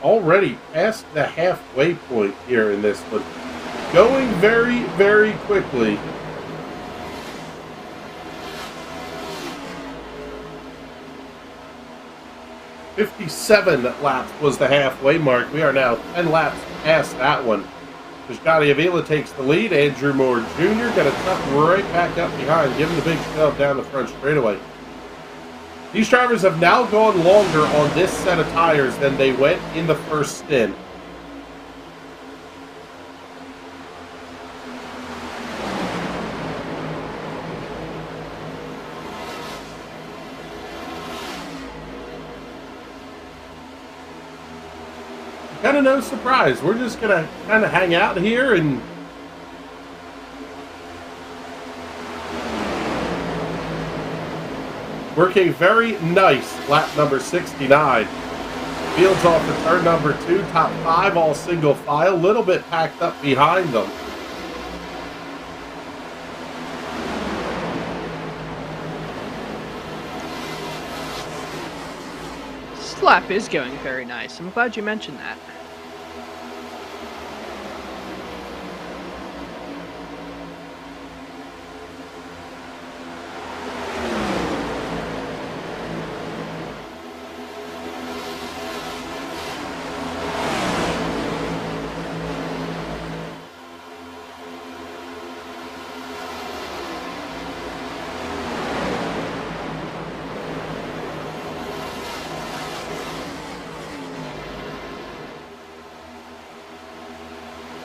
Already past the halfway point here in this one. Going very, very quickly. "57 laps was the halfway mark. We are now 10 laps past that one. Johnny Avila takes the lead. Andrew Moore Jr. got to tuck right back up behind, giving the big shove down the front straightaway. These drivers have now gone longer on this set of tires than they went in the first stint. Kind of no surprise. We're just going to kind of hang out here and working very nice lap number 69. Fields off the turn number 2, top 5, all single file, little bit packed up behind them. This lap is going very nice. I'm glad you mentioned that.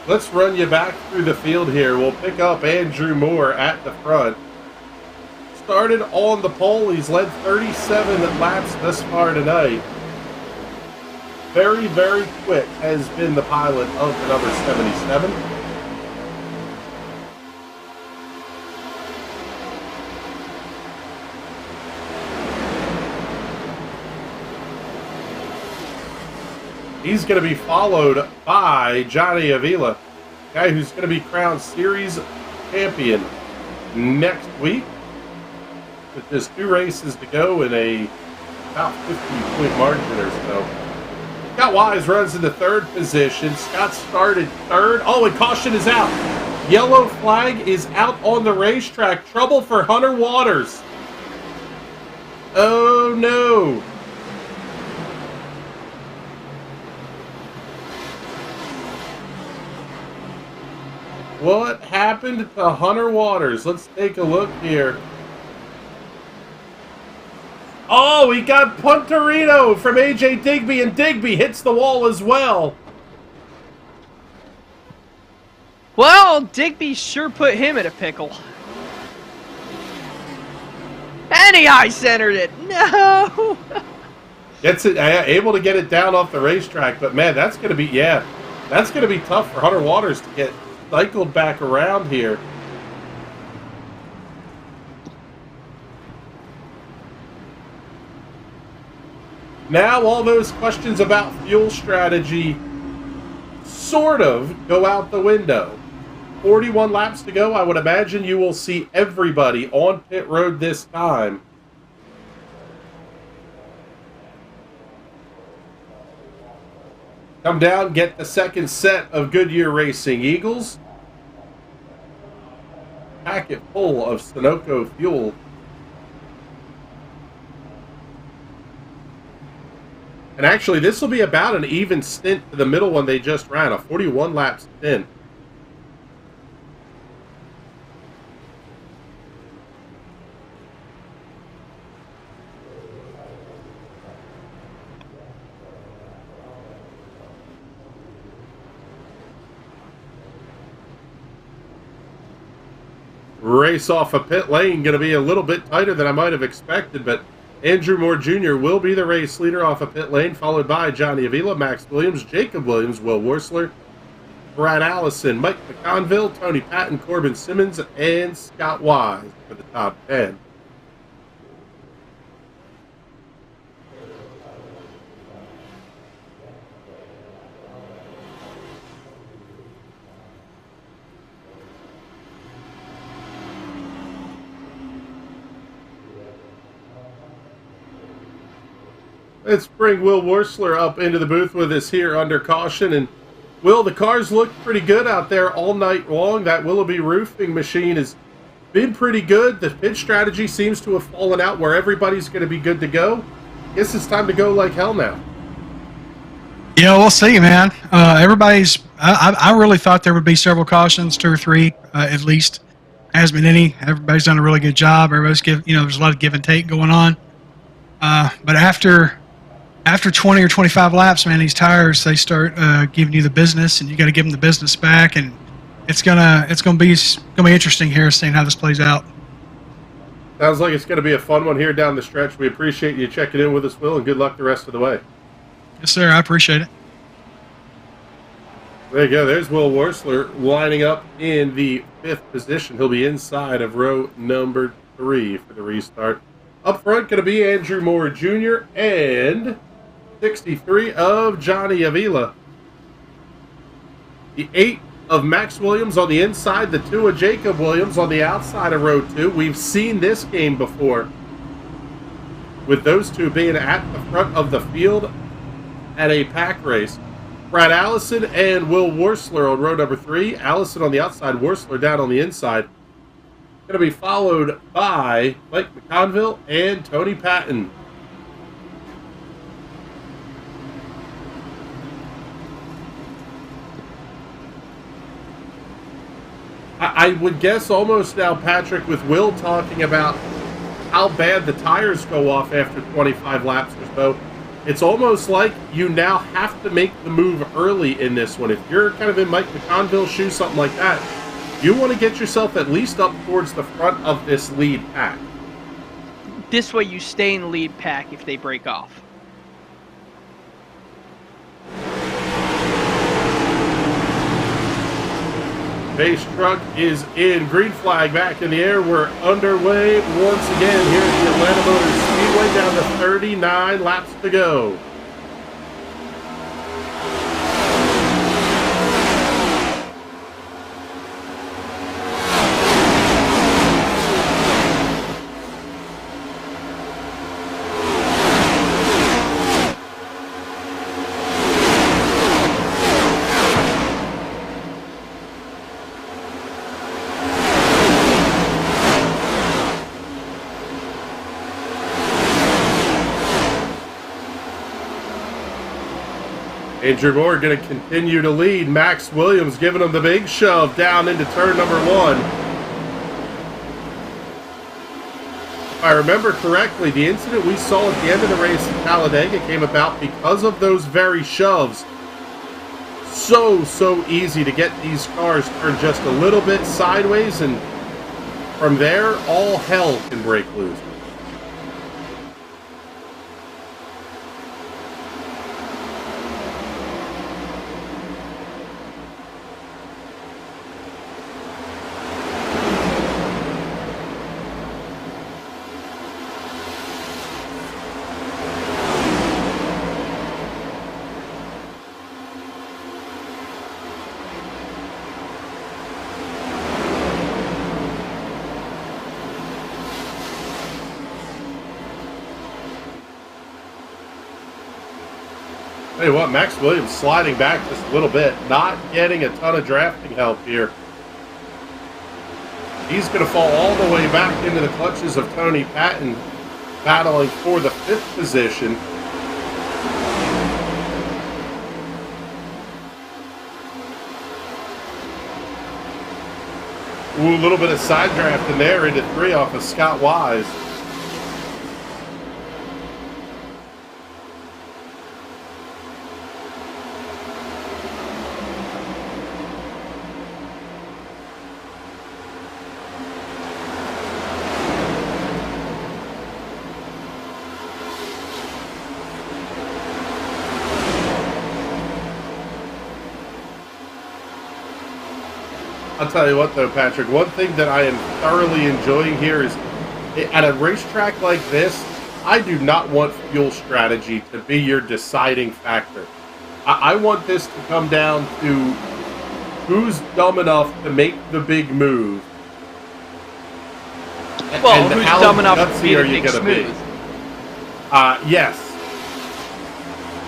let's run you back through the field here. We'll pick up Andrew Moore at the front. Started on the pole. He's led 37 laps thus far tonight. Very, very quick has been the pilot of the number 77. He's going to be followed by Johnny Avila, guy who's going to be crowned series champion next week. With just 2 races to go in a about 50-point margin or so. Scott Wise runs into 3rd position. Scott started 3rd. Oh, and caution is out. Yellow flag is out on the racetrack. Trouble for Hunter Waters. Oh, no. What happened to Hunter Waters? Let's take a look here. Oh, he got Punterino from AJ Digby, and Digby hits the wall as well. Well, Digby sure put him in a pickle. And he eye-centered it. No! Gets it, able to get it down off the racetrack, but man, that's going to be, that's going to be tough for Hunter Waters to get cycled back around here. Now all those questions about fuel strategy sort of go out the window. 41 laps to go. I would imagine you will see everybody on pit road this time. Come down, get the second set of Goodyear Racing Eagles. Packet full of Sunoco fuel. And actually, this will be about an even stint to the middle one they just ran, a 41-lap stint. Race off a pit lane, going to be a little bit tighter than I might have expected, but Andrew Moore Jr. will be the race leader off a pit lane, followed by Johnny Avila, Max Williams, Jacob Williams, Will Worsler, Brad Allison, Mike McConville, Tony Patton, Corbin Simmons, and Scott Wise for the top 10. Let's bring Will Worsler up into the booth with us here under caution. And Will, the cars look pretty good out there all night long. That Willoughby roofing machine has been pretty good. The pit strategy seems to have fallen out where everybody's going to be good to go. Guess it's time to go like hell now. Yeah, we'll see, man. I really thought there would be several cautions, 2 or 3 at least. Hasn't been any. Everybody's done a really good job. Everybody's there's a lot of give and take going on. But after 20 or 25 laps, man, these tires, they start giving you the business, and you got to give them the business back, and it's gonna be interesting here, seeing how this plays out. Sounds like it's going to be a fun one here down the stretch. We appreciate you checking in with us, Will, and good luck the rest of the way. Yes, sir. I appreciate it. There you go. There's Will Worsler lining up in the 5th position. He'll be inside of row number 3 for the restart. Up front, going to be Andrew Moore Jr. and 63 of Johnny Avila. The 8 of Max Williams on the inside, the 2 of Jacob Williams on the outside of row 2. We've seen this game before, with those two being at the front of the field at a pack race. Brad Allison and Will Worsler on row number 3. Allison on the outside, Worsler down on the inside. Going to be followed by Mike McConville and Tony Patton. I would guess almost now, Patrick, with Will talking about how bad the tires go off after 25 laps or so, It's almost like you now have to make the move early in this one. If you're kind of in Mike McConville's shoes, something like that, you want to get yourself at least up towards the front of this lead pack. This way you stay in the lead pack if they break off. Base truck is in. Green flag back in the air. We're underway once again here at the Atlanta Motor Speedway, down to 39 laps to go. Andrew Moore going to continue to lead. Max Williams giving him the big shove down into turn number 1. If I remember correctly, the incident we saw at the end of the race in Talladega came about because of those very shoves. So easy to get these cars turned just a little bit sideways, and from there, all hell can break loose. Tell you what, Max Williams sliding back just a little bit, not getting a ton of drafting help here. He's going to fall all the way back into the clutches of Tony Patton, battling for the 5th position. Ooh, a little bit of side draft in there into 3 off of Scott Wise. I'll tell you what, though, Patrick, one thing that I am thoroughly enjoying here is, at a racetrack like this, I do not want fuel strategy to be your deciding factor. I want this to come down to who's dumb enough to make the big move. Well, who's dumb enough to be the big smooth? Yes.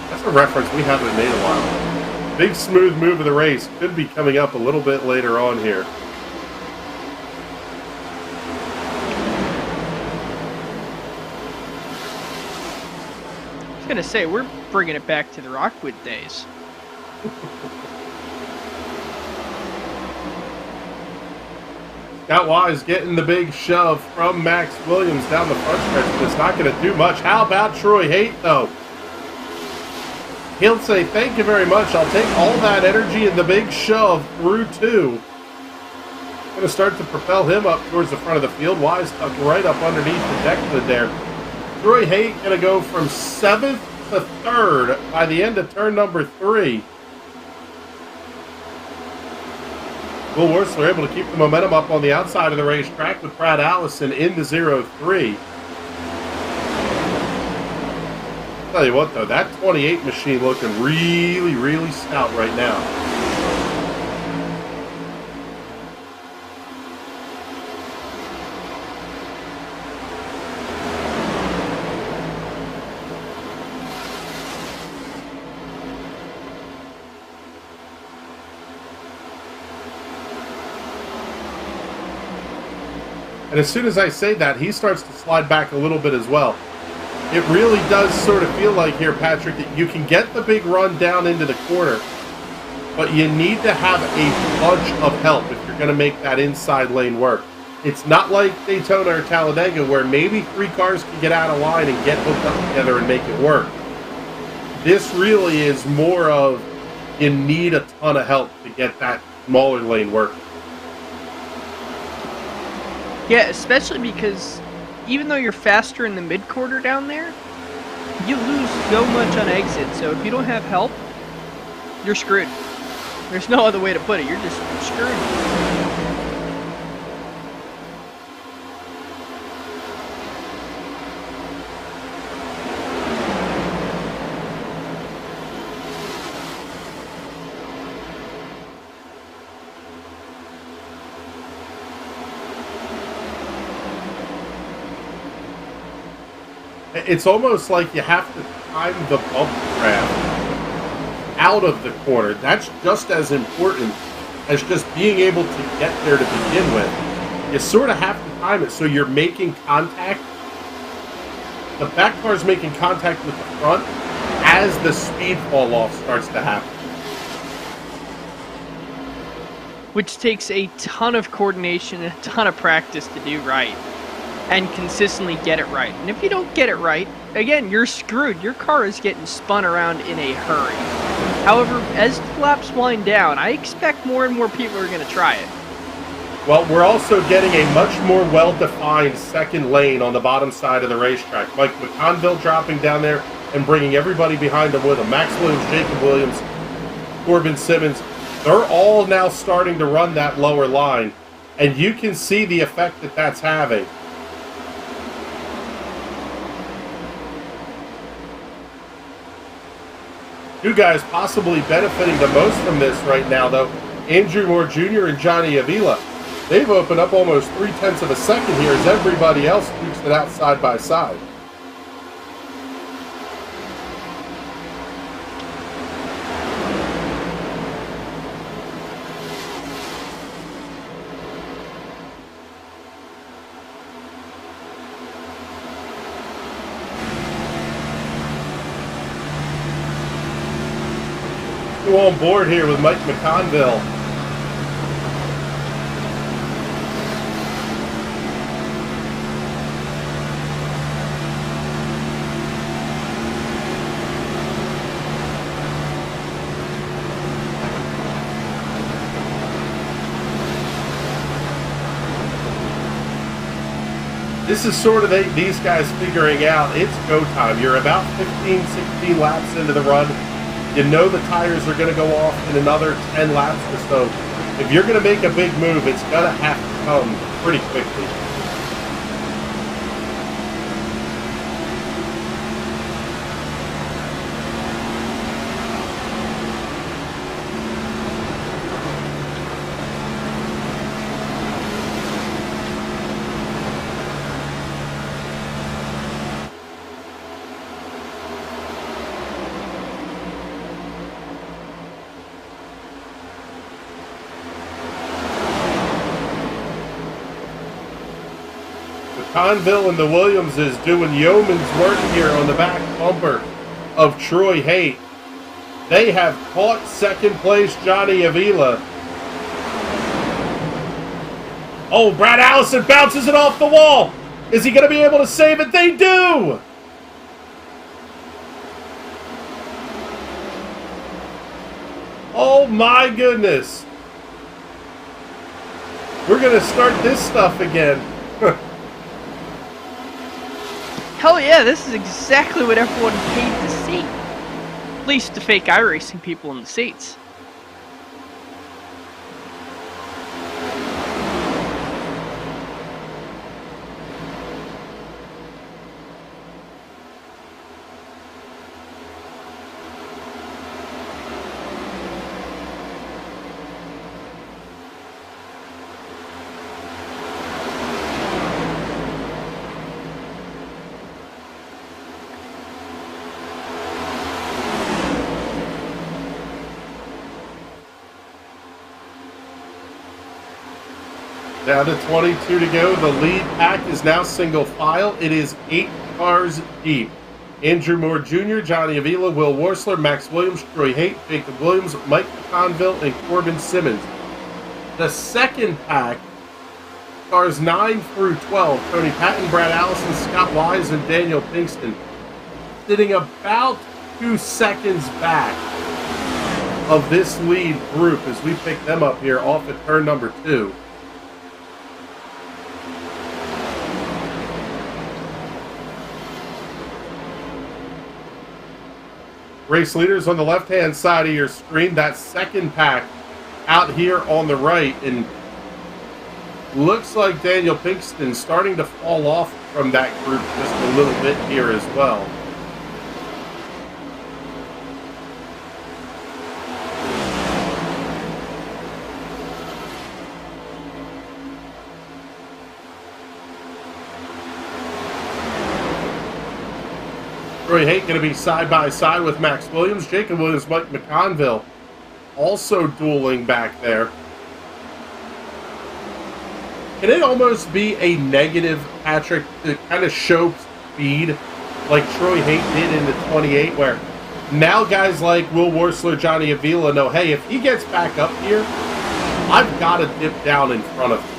That's a reference we haven't made in a while. Big smooth move of the race could be coming up a little bit later on here. I was going to say, we're bringing it back to the Rockwood days. Scott Wise getting the big shove from Max Williams down the front stretch, but it's not going to do much. How about Troy Haight, though? He'll say, thank you very much. I'll take all that energy and the big shove through 2. Going to start to propel him up towards the front of the field. Wise tucked right up underneath the deck lid there. Troy Haight going to go from 7th to 3rd by the end of turn number 3. Will Wurzler able to keep the momentum up on the outside of the racetrack with Brad Allison in the 0-3. Tell you what, though, that 28 machine looking really stout right now. And as soon as I say that, he starts to slide back a little bit as well. It really does sort of feel like here, Patrick, that you can get the big run down into the corner, but you need to have a bunch of help if you're going to make that inside lane work. It's not like Daytona or Talladega where maybe 3 cars can get out of line and get hooked up together and make it work. This really is more of you need a ton of help to get that smaller lane working. Yeah, especially because even though you're faster in the mid-quarter down there, you lose so much on exit. So if you don't have help, you're screwed. There's no other way to put it. You're just screwed. It's almost like you have to time the bump grab out of the corner. That's just as important as just being able to get there to begin with. You sort of have to time it so you're making contact. The back car is making contact with the front as the speed fall off starts to happen. Which takes a ton of coordination and a ton of practice to do right. And consistently get it right. And if you don't get it right, again, you're screwed. Your car is getting spun around in a hurry. However, as the laps wind down, I expect more and more people are going to try it. Well, we're also getting a much more well-defined second lane on the bottom side of the racetrack. Mike McConville dropping down there and bringing everybody behind him with him. Max Williams, Jacob Williams, Corbin Simmons. They're all now starting to run that lower line. And you can see the effect that that's having. Two guys possibly benefiting the most from this right now, though, Andrew Moore Jr. and Johnny Avila. They've opened up almost 0.3 of a second here as everybody else dukes it out side by side. On board here with Mike McConville. This is sort of these guys figuring out it's go time. You're about 15, 16 laps into the run. You know the tires are going to go off in another 10 laps or so. If you're going to make a big move, it's going to have to come pretty quickly. Conville and the Williams is doing yeoman's work here on the back bumper of Troy Haight. They have caught second place Johnny Avila. Oh, Brad Allison bounces it off the wall. Is he going to be able to save it? They do! Oh my goodness. We're going to start this stuff again. Hell yeah, this is exactly what everyone paid to see. At least the fake iRacing people in the seats. Down to 22 to go. The lead pack is now single file. It is 8 cars deep. Andrew Moore Jr., Johnny Avila, Will Worsler, Max Williams, Troy Haight, Jacob Williams, Mike McConville, and Corbin Simmons. The second pack, cars 9 through 12, Tony Patton, Brad Allison, Scott Wise, and Daniel Pinkston, sitting about 2 seconds back of this lead group as we pick them up here off at turn number 2. Race leaders on the left-hand side of your screen. That second pack out here on the right, and looks like Daniel Pinkston starting to fall off from that group just a little bit here as well. Troy Haight going to be side by side with Max Williams. Jacob Williams, Mike McConville also dueling back there. Can it almost be a negative, Patrick, to kind of show speed like Troy Haight did in the 28, where now guys like Will Worsler, Johnny Avila know, hey, if he gets back up here, I've got to dip down in front of him.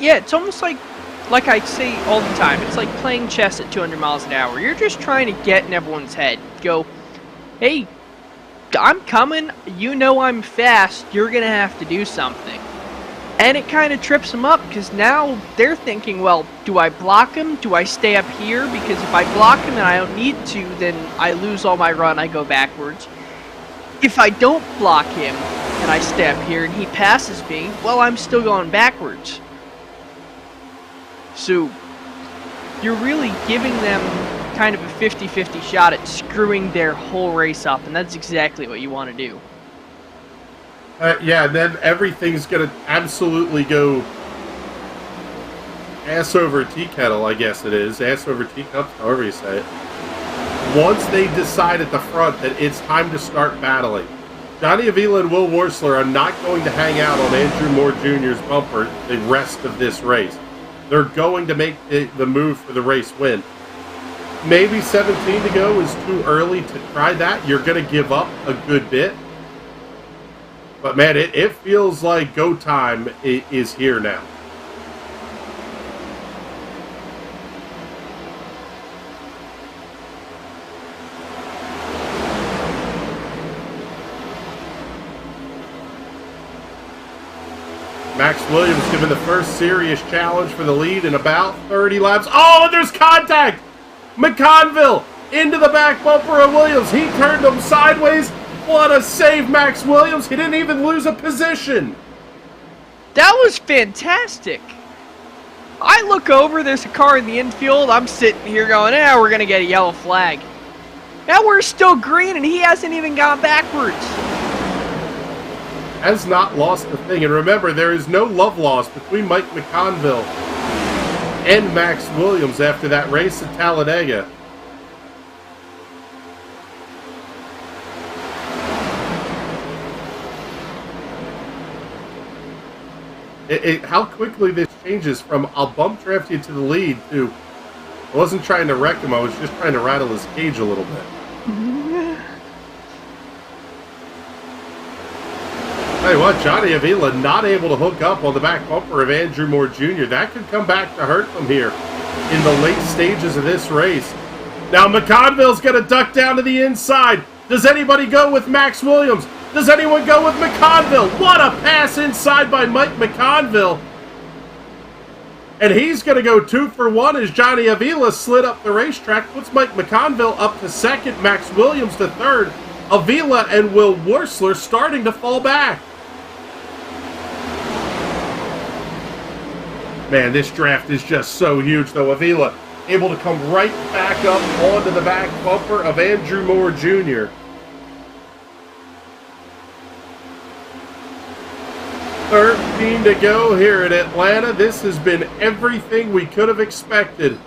Yeah, it's almost like I say all the time, it's like playing chess at 200 miles an hour. You're just trying to get in everyone's head. Go, hey, I'm coming, you know I'm fast, you're going to have to do something. And it kind of trips them up, because now they're thinking, well, do I block him? Do I stay up here? Because if I block him and I don't need to, then I lose all my run, I go backwards. If I don't block him and I stay up here and he passes me, well, I'm still going backwards. So you're really giving them kind of a 50-50 shot at screwing their whole race up, and that's exactly what you want to do. Yeah, and then everything's going to absolutely go ass over tea kettle, I guess it is. Ass over teacups, however you say it. Once they decide at the front that it's time to start battling. Johnny Avila and Will Worsler are not going to hang out on Andrew Moore Jr.'s bumper the rest of this race. They're going to make the move for the race win. Maybe 17 to go is too early to try that. You're going to give up a good bit. But, man, it feels like go time is here now. Max Williams given the first serious challenge for the lead in about 30 laps. Oh, and there's contact! McConville into the back bumper of Williams. He turned him sideways. What a save, Max Williams. He didn't even lose a position. That was fantastic. I look over, there's a car in the infield. I'm sitting here going, we're going to get a yellow flag. Now we're still green, and he hasn't even gone backwards. Has not lost a thing. And remember, there is no love lost between Mike McConville and Max Williams after that race at Talladega. How quickly this changes from I'll bump draft you to the lead to I wasn't trying to wreck him, I was just trying to rattle his cage a little bit. Tell you what, Johnny Avila not able to hook up on the back bumper of Andrew Moore Jr. That could come back to hurt them here in the late stages of this race. Now McConville's going to duck down to the inside. Does anybody go with Max Williams? Does anyone go with McConville? What a pass inside by Mike McConville. And he's going to go 2 for 1 as Johnny Avila slid up the racetrack. Puts Mike McConville up to second, Max Williams to third. Avila and Will Worsler starting to fall back. Man, this draft is just so huge, though. Avila able to come right back up onto the back bumper of Andrew Moore Jr. $13 to go here at Atlanta. This has been everything we could have expected.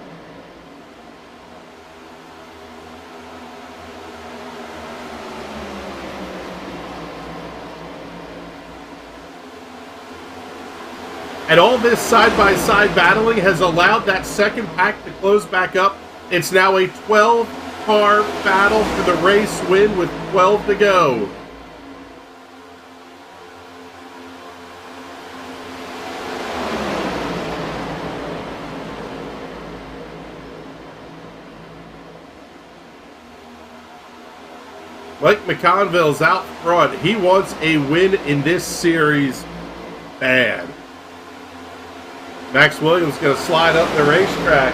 And all this side-by-side battling has allowed that second pack to close back up. It's now a 12-car battle for the race win with 12 to go. Mike McConville's out front. He wants a win in this series bad. Max Williams going to slide up the racetrack.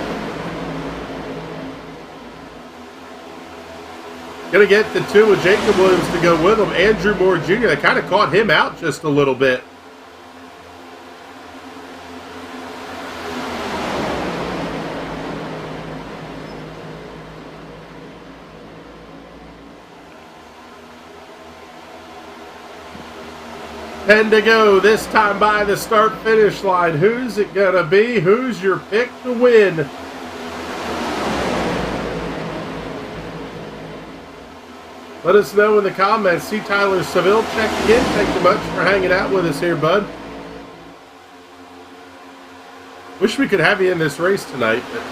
Going to get the two with Jacob Williams to go with him. Andrew Moore Jr. They kind of caught him out just a little bit. Ten to go, this time by the start-finish line. Who's it going to be? Who's your pick to win? Let us know in the comments. See Tyler Seville checking in. Thank you much for hanging out with us here, bud. Wish we could have you in this race tonight. But...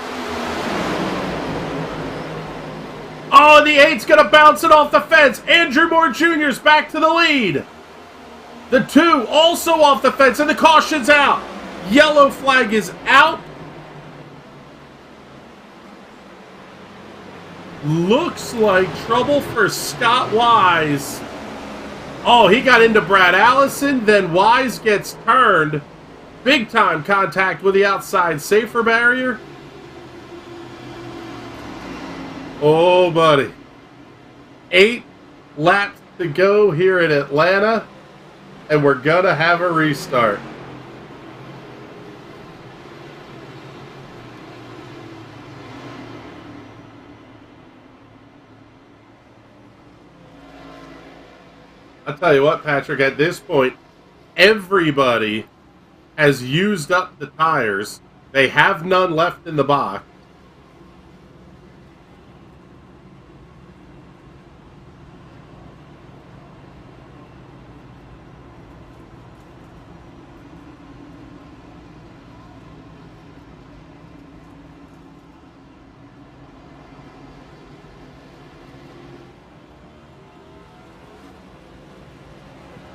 oh, the 8's going to bounce it off the fence. Andrew Moore Jr.'s back to the lead. The 2 also off the fence, and the caution's out. Yellow flag is out. Looks like trouble for Scott Wise. Oh, he got into Brad Allison, then Wise gets turned. Big time contact with the outside safer barrier. Oh, buddy. 8 laps to go here in Atlanta, and we're going to have a restart. I'll tell you what, Patrick, at this point, everybody has used up the tires. They have none left in the box.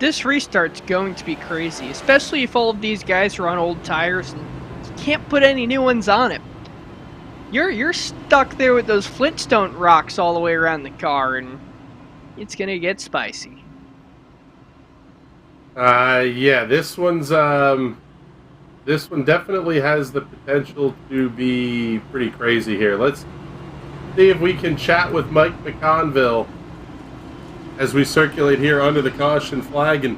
This restart's going to be crazy, especially if all of these guys are on old tires and you can't put any new ones on it. You're stuck there with those Flintstone rocks all the way around the car, and it's gonna get spicy. Yeah, this one definitely has the potential to be pretty crazy here. Let's see if we can chat with Mike McConville as we circulate here under the caution flag. And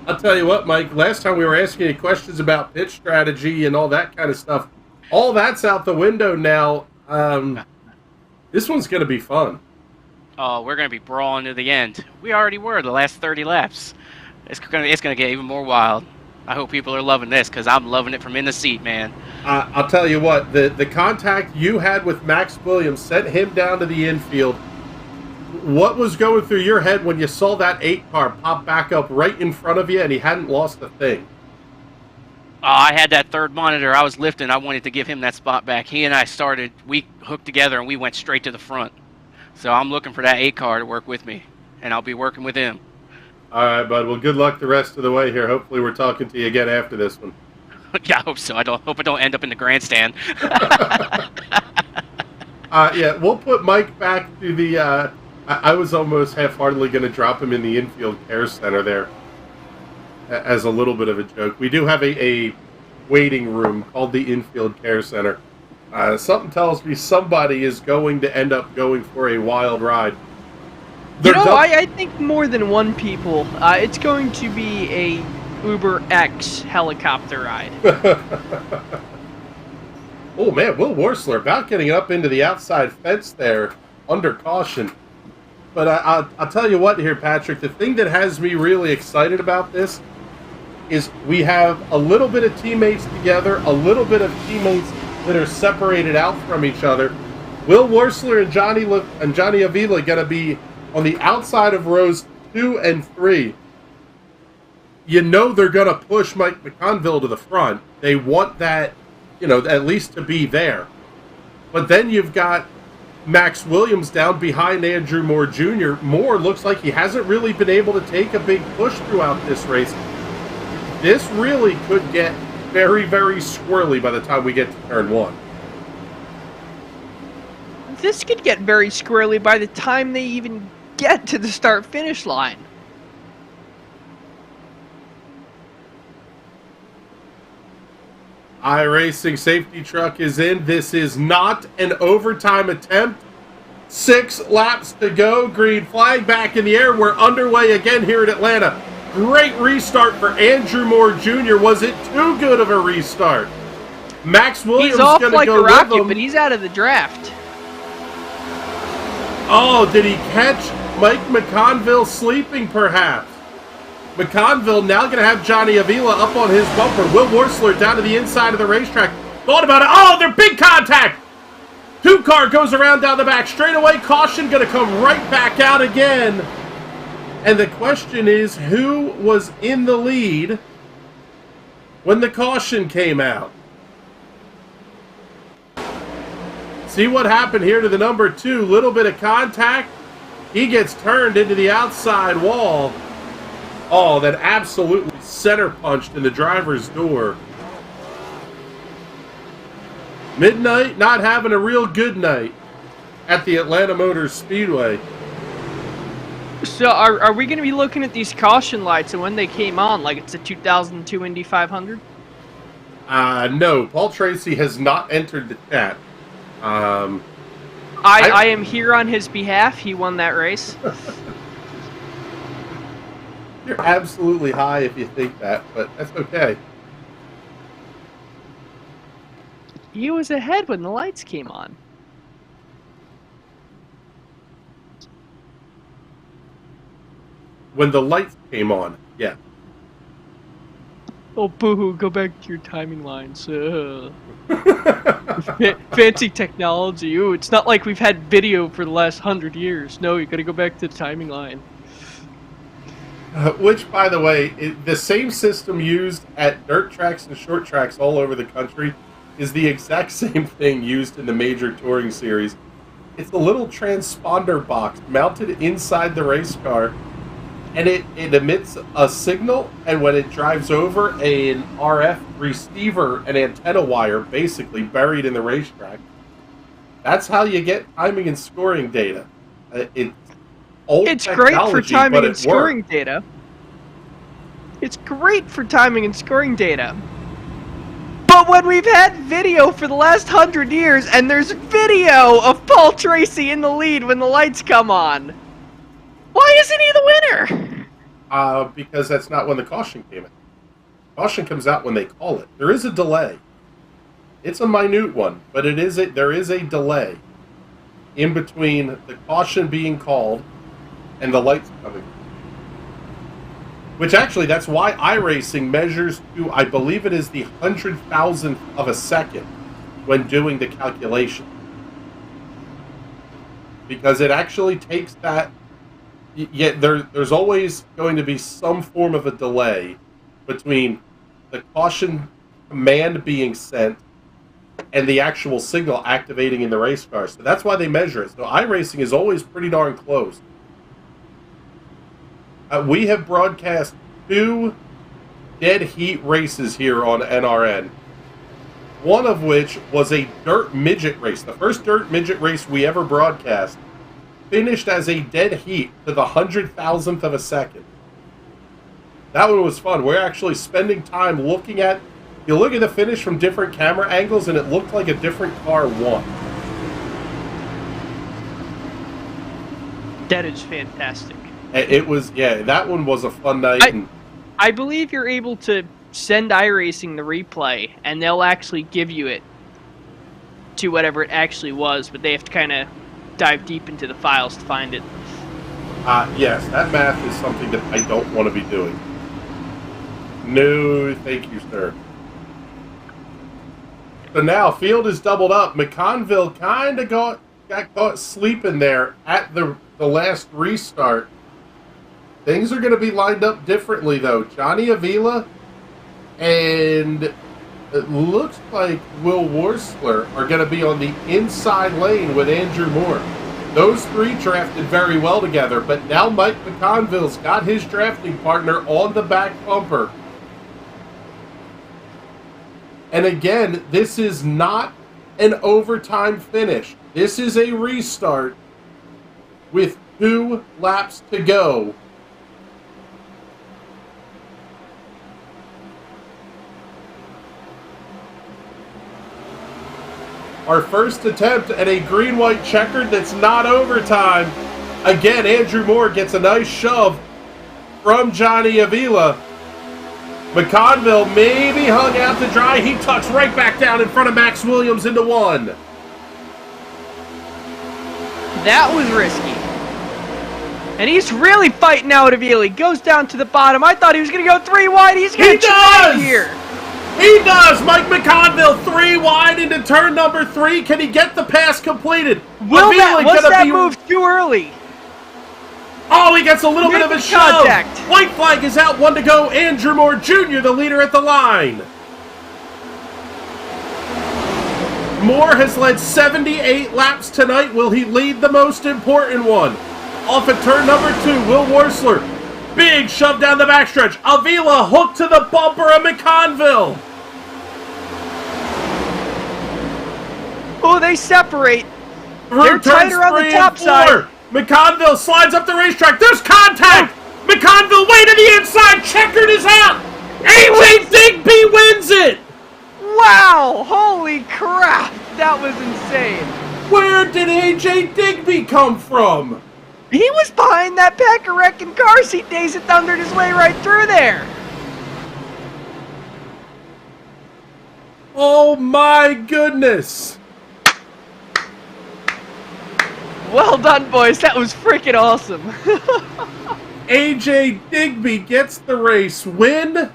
I'll tell you what, Mike, last time we were asking you questions about pitch strategy and all that kind of stuff, all that's out the window now. This one's going to be fun. Oh, we're going to be brawling to the end. We already were the last 30 laps. It's going to get even more wild. I hope people are loving this, because I'm loving it from in the seat, man. I'll tell you what, the contact you had with Max Williams sent him down to the infield. What was going through your head when you saw that 8 car pop back up right in front of you and he hadn't lost a thing? I had that third monitor. I was lifting. I wanted to give him that spot back. He and I we hooked together and we went straight to the front. So I'm looking for that 8 car to work with me, and I'll be working with him. All right, bud. Well, good luck the rest of the way here. Hopefully we're talking to you again after this one. Yeah, I hope so. Hope I don't end up in the grandstand. Yeah, we'll put Mike back to the... I was almost half-heartedly going to drop him in the infield care center there as a little bit of a joke. We do have a waiting room called the infield care center. Something tells me somebody is going to end up going for a wild ride. I think more than one people. It's going to be a Uber X helicopter ride. Oh, man, Will Worsler about getting up into the outside fence there under caution. But I'll tell you what here, Patrick, the thing that has me really excited about this is we have a little bit of teammates together, a little bit of teammates that are separated out from each other. Will Worsler and Johnny Avila going to be on the outside of rows 2 and 3. You know they're going to push Mike McConville to the front. They want that, at least to be there. But then you've got Max Williams down behind Andrew Moore Jr. Moore looks like he hasn't really been able to take a big push throughout this race. This really could get very, very squirrely by the time we get to turn 1. This could get very squirrely by the time they even get to the start-finish line. iRacing safety truck is in. This is not an overtime attempt. 6 laps to go. Green flag back in the air. We're underway again here at Atlanta. Great restart for Andrew Moore Jr. Was it too good of a restart? Max Williams He's off gonna like go a with rocket, him. but he's out of the draft. Oh, did he catch Mike McConville sleeping, perhaps? McConville now going to have Johnny Avila up on his bumper. Will Worsler down to the inside of the racetrack. Thought about it. Oh, they're big contact. 2-car goes around down the back straightaway. Caution going to come right back out again. And the question is, who was in the lead when the caution came out? See what happened here to the number 2. Little bit of contact. He gets turned into the outside wall. Oh, that absolutely center punched in the driver's door. Midnight not having a real good night at the Atlanta Motor Speedway. So are we going to be looking at these caution lights and when they came on, like it's a 2002 Indy 500? No, Paul Tracy has not entered the chat. I am here on his behalf. He won that race. You're absolutely high if you think that, but that's okay. He was ahead when the lights came on. When the lights came on, yeah. Oh, boo-hoo, go back to your timing lines. Fancy technology. Ooh, it's not like we've had video for the last 100 years. No, you gotta go back to the timing line. Which, by the way, the same system used at dirt tracks and short tracks all over the country is the exact same thing used in the major touring series. It's a little transponder box mounted inside the race car, and it emits a signal, and when it drives over an RF receiver and antenna wire basically buried in the racetrack, that's how you get timing and scoring data. It's old It's great for technology, timing but and it scoring worked. data. It's great for timing and scoring data. But when we've had video for the last 100 years, and there's video of Paul Tracy in the lead when the lights come on, why isn't he the winner? Because that's not when the caution came in. Caution comes out when they call it. There is a delay. It's a minute one, but there is a delay in between the caution being called and the lights coming. Which actually, that's why iRacing measures to, I believe it is the 100,000th of a second when doing the calculation. Because it actually takes that. Yet there's always going to be some form of a delay between the caution command being sent and the actual signal activating in the race car. So that's why they measure it. So iRacing is always pretty darn close. We have broadcast 2 dead heat races here on NRN. One of which was a dirt midget race. The first dirt midget race we ever broadcast finished as a dead heat to the 100,000th of a second. That one was fun. We're actually spending time looking at... You look at the finish from different camera angles, and it looked like a different car won. That is fantastic. It was, yeah, that one was a fun night. I believe you're able to send iRacing the replay, and they'll actually give you it to whatever it actually was, but they have to kind of dive deep into the files to find it. Yes, that math is something that I don't want to be doing. No, thank you, sir. So now, field is doubled up. McConville kind of got caught sleeping there at the last restart. Things are going to be lined up differently, though. Johnny Avila and it looks like Will Worsler are going to be on the inside lane with Andrew Moore. Those 3 drafted very well together, but now Mike McConville's got his drafting partner on the back bumper. And again, this is not an overtime finish. This is a restart with 2 laps to go. Our first attempt at a green-white checkered that's not overtime. Again, Andrew Moore gets a nice shove from Johnny Avila. McConville maybe hung out to dry. He tucks right back down in front of Max Williams into 1. That was risky. And he's really fighting out Avila. He goes down to the bottom. I thought he was going to go 3 wide. He's going to try here. He does! Mike McConville 3 wide into turn number 3. Can he get the pass completed? Was that move too early? Oh, he gets a little bit of a shove. Contact. White flag is out, 1 to go. Andrew Moore Jr., the leader at the line. Moore has led 78 laps tonight. Will he lead the most important one? Off at turn number 2, Will Worsler. Big shove down the backstretch. Avila hooked to the bumper of McConville. Oh, they separate. They're tighter on the top side. McConville slides up the racetrack. There's contact. McConville way to the inside. Checkered is out. AJ Digby wins it. Wow. Holy crap. That was insane. Where did AJ Digby come from? He was behind that pack of wrecking cars. He Days It thundered his way right through there. Oh my goodness. Well done, boys. That was freaking awesome. AJ Digby gets the race win.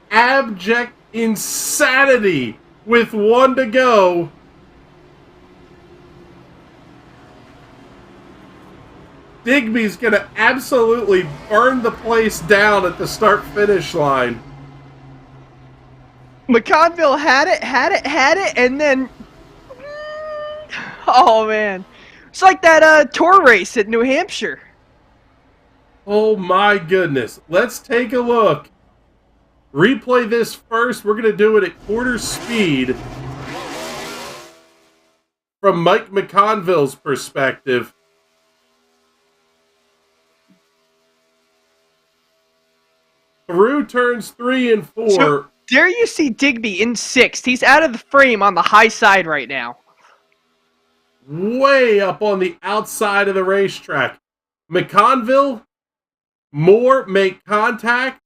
Abject insanity with 1 to go. Digby's going to absolutely burn the place down at the start-finish line. McConville had it, and then... Oh, man. It's like that tour race at New Hampshire. Oh, my goodness. Let's take a look. Replay this first. We're going to do it at quarter speed. From Mike McConville's perspective. Through turns 3 and 4. So, there you see Digby in 6th. He's out of the frame on the high side right now. Way up on the outside of the racetrack. McConville, Moore make contact.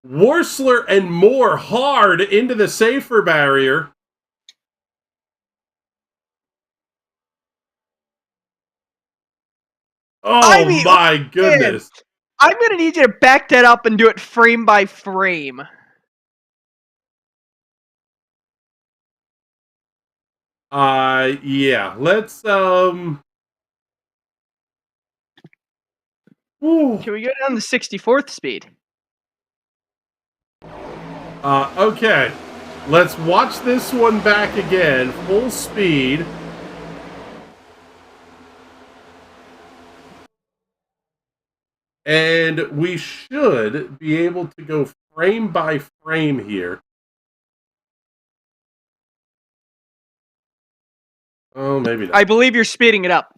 Worsler and Moore hard into the safer barrier. Oh, my goodness. Man, I'm going to need you to back that up and do it frame by frame. Yeah. Let's, Can we go down to 64th speed? Okay. Let's watch this one back again. Full speed. And we should be able to go frame by frame here. Oh, maybe not. I believe you're speeding it up.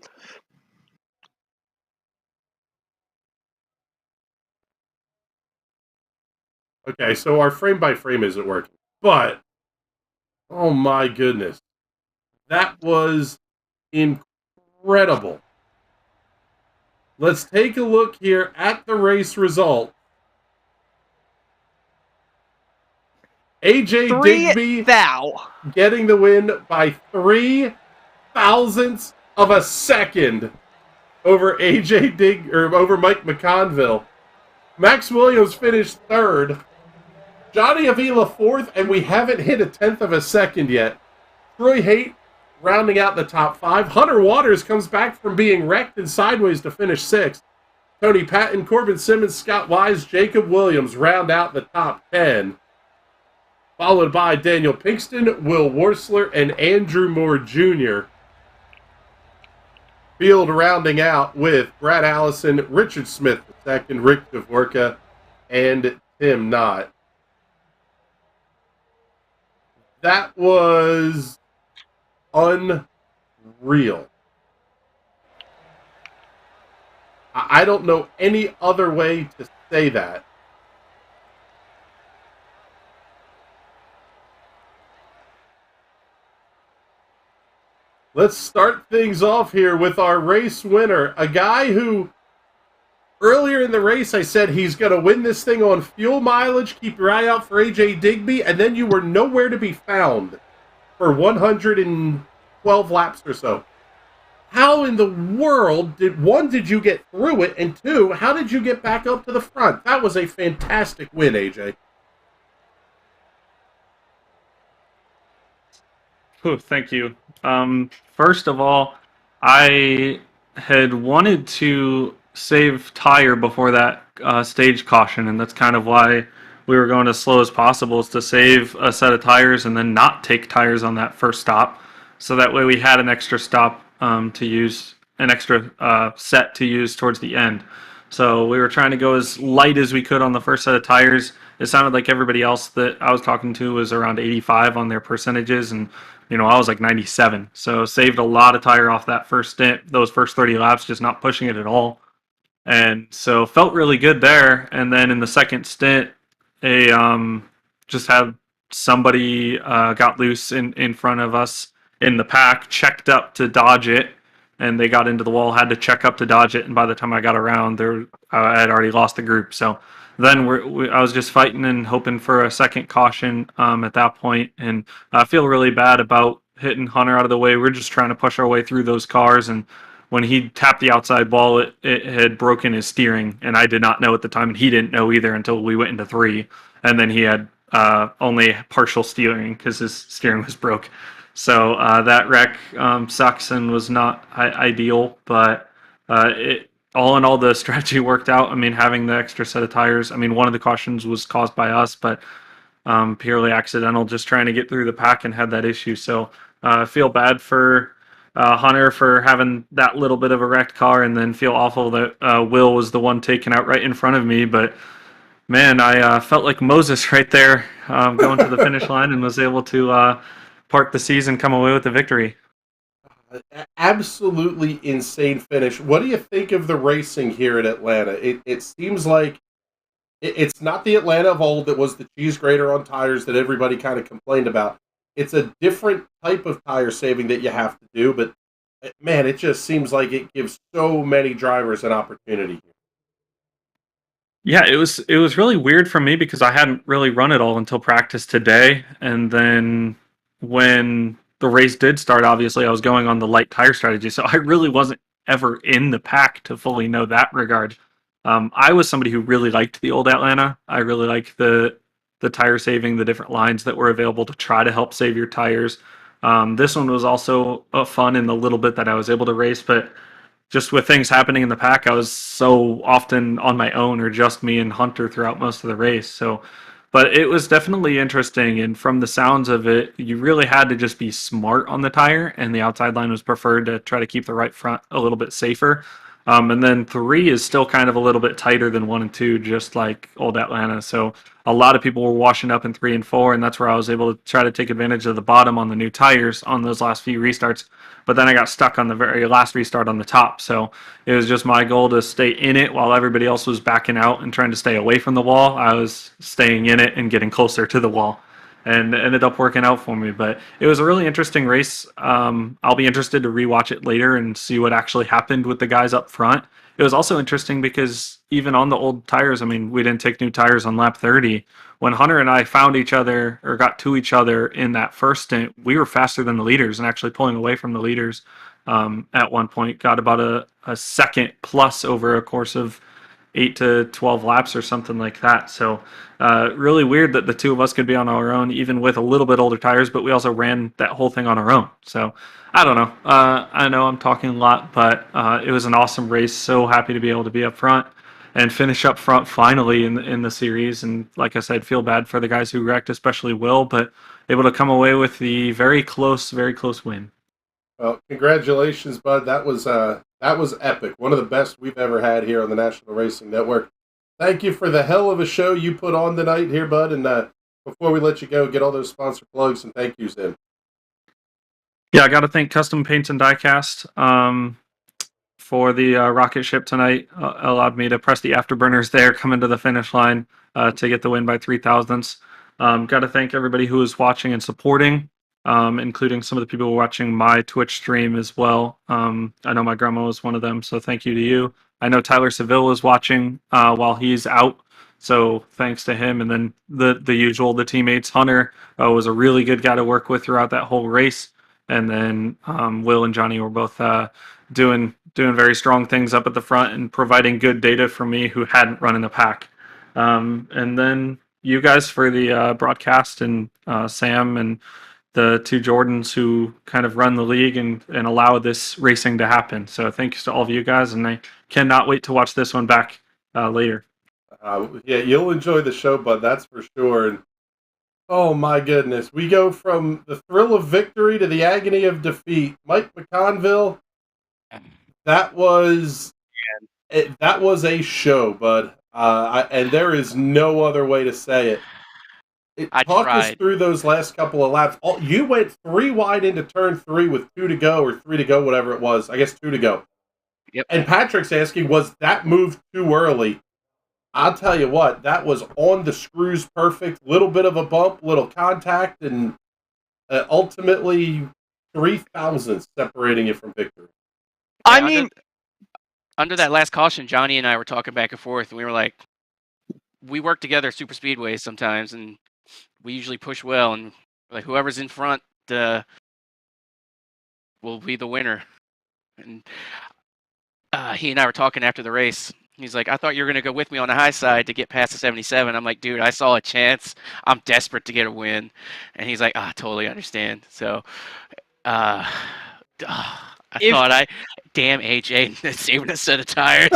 Okay, so our frame by frame isn't working. But, oh my goodness. That was incredible. Let's take a look here at the race result. AJ Digby getting the win by 3 thousandths of a second over over Mike McConville. Max Williams finished 3rd. Johnny Avila 4th, and we haven't hit a 1/10 of a second yet. Troy Haight rounding out the top 5. Hunter Waters comes back from being wrecked and sideways to finish 6th. Tony Patton, Corbin Simmons, Scott Wise, Jacob Williams round out the top 10. Followed by Daniel Pinkston, Will Worsler, and Andrew Moore Jr. Field rounding out with Brad Allison, Richard Smith II, Rick Dvorka, and Tim Knott. That was unreal. I don't know any other way to say that. Let's start things off here with our race winner, a guy who earlier in the race I said he's going to win this thing on fuel mileage, keep your eye out for AJ Digby, and then you were nowhere to be found for 112 laps or so. How in the world did you get through it, and two, how did you get back up to the front? That was a fantastic win, AJ. Oh, thank you. First of all, I had wanted to save tire before that stage caution, and that's kind of why we were going as slow as possible, is to save a set of tires and then not take tires on that first stop. So that way we had an extra stop to use, an extra set to use towards the end. So we were trying to go as light as we could on the first set of tires. It sounded like everybody else that I was talking to was around 85 on their percentages, and I was like 97. So saved a lot of tire off that first stint, those first 30 laps, just not pushing it at all. And so felt really good there. And then in the second stint, just had somebody got loose in front of us in the pack, checked up to dodge it, and they got into the wall, had to check up to dodge it, and by the time I got around, I had already lost the group. So then I was just fighting and hoping for a second caution at that point, and I feel really bad about hitting Hunter out of the way. We're just trying to push our way through those cars, and when he tapped the outside wall, it had broken his steering, and I did not know at the time, and he didn't know either until we went into 3, and then he had only partial steering because his steering was broke. So that wreck sucks and was not ideal, but all in all, the strategy worked out. I mean, having the extra set of tires, I mean, one of the cautions was caused by us, but purely accidental, just trying to get through the pack and had that issue. So I feel bad for Hunter for having that little bit of a wrecked car, and then feel awful that Will was the one taken out right in front of me. But man, I felt like Moses right there going to the finish line and was able to part the season, come away with the victory. Absolutely insane finish. What do you think of the racing here at Atlanta? It seems like it's not the Atlanta of old that was the cheese grater on tires that everybody kind of complained about. It's a different type of tire saving that you have to do, but man, it just seems like it gives so many drivers an opportunity. Yeah, it was really weird for me because I hadn't really run it all until practice today, and then when the race did start, obviously I was going on the light tire strategy, so I really wasn't ever in the pack to fully know that regard. I was somebody who really liked the old Atlanta. I really liked the tire saving, the different lines that were available to try to help save your tires. This one was also fun in the little bit that I was able to race, but just with things happening in the pack, I was so often on my own, or just me and Hunter throughout most of the race. So, but it was definitely interesting, and from the sounds of it, you really had to just be smart on the tire, and the outside line was preferred to try to keep the right front a little bit safer. And then 3 is still kind of a little bit tighter than 1 and 2, just like old Atlanta. So a lot of people were washing up in 3 and 4, and that's where I was able to try to take advantage of the bottom on the new tires on those last few restarts. But then I got stuck on the very last restart on the top. So it was just my goal to stay in it while everybody else was backing out and trying to stay away from the wall. I was staying in it and getting closer to the wall, and it ended up working out for me. But it was a really interesting race. I'll be interested to rewatch it later and see what actually happened with the guys up front. It was also interesting because even on the old tires, I mean, we didn't take new tires on lap 30. When Hunter and I found each other, or got to each other in that first stint, we were faster than the leaders and actually pulling away from the leaders at one point. Got about a second plus over a course of 8 to 12 laps or something like that. So really weird that the two of us could be on our own, even with a little bit older tires, but we also ran that whole thing on our own. So I don't know. I know I'm talking a lot, but it was an awesome race. So happy to be able to be up front and finish up front finally in the series. And like I said, feel bad for the guys who wrecked, especially Will, but able to come away with the very close win. Well, congratulations, bud. That was epic. One of the best we've ever had here on the National Racing Network. Thank you for the hell of a show you put on tonight here, bud. And before we let you go, get all those sponsor plugs and thank yous in. Yeah, I got to thank Custom Paints and Diecast for the rocket ship tonight. Allowed me to press the afterburners there, come into the finish line to get the win by 3 thousandths. Got to thank everybody who is watching and supporting, including some of the people watching my Twitch stream as well. I know my grandma was one of them, so thank you to you. I know Tyler Seville is watching while he's out, so thanks to him. And then the usual, the teammates. Hunter was a really good guy to work with throughout that whole race. And then Will and Johnny were both doing very strong things up at the front and providing good data for me who hadn't run in the pack. And then you guys for the broadcast, and Sam and the two Jordans who kind of run the league and allow this racing to happen. So thanks to all of you guys, and I cannot wait to watch this one back later. Yeah, you'll enjoy the show, bud, that's for sure. And oh my goodness, we go from the thrill of victory to the agony of defeat. Mike McConville, that was a show, bud. And there is no other way to say it. Talk us through those last couple of laps. You went 3 wide into turn 3 with 2 to go, or 3 to go, whatever it was. I guess 2 to go. Yep. And Patrick's asking, was that move too early? I'll tell you what, that was on the screws perfect. Little bit of a bump, little contact, and ultimately 3,000 separating you from victory. I mean, under that last caution, Johnny and I were talking back and forth, and we were like, we work together at Super Speedways sometimes, and we usually push well, and like whoever's in front will be the winner. And he and I were talking after the race. He's like, I thought you were going to go with me on the high side to get past the 77. I'm like, dude, I saw a chance. I'm desperate to get a win. And he's like, I totally understand. So I thought, damn AJ, saving a set of tires.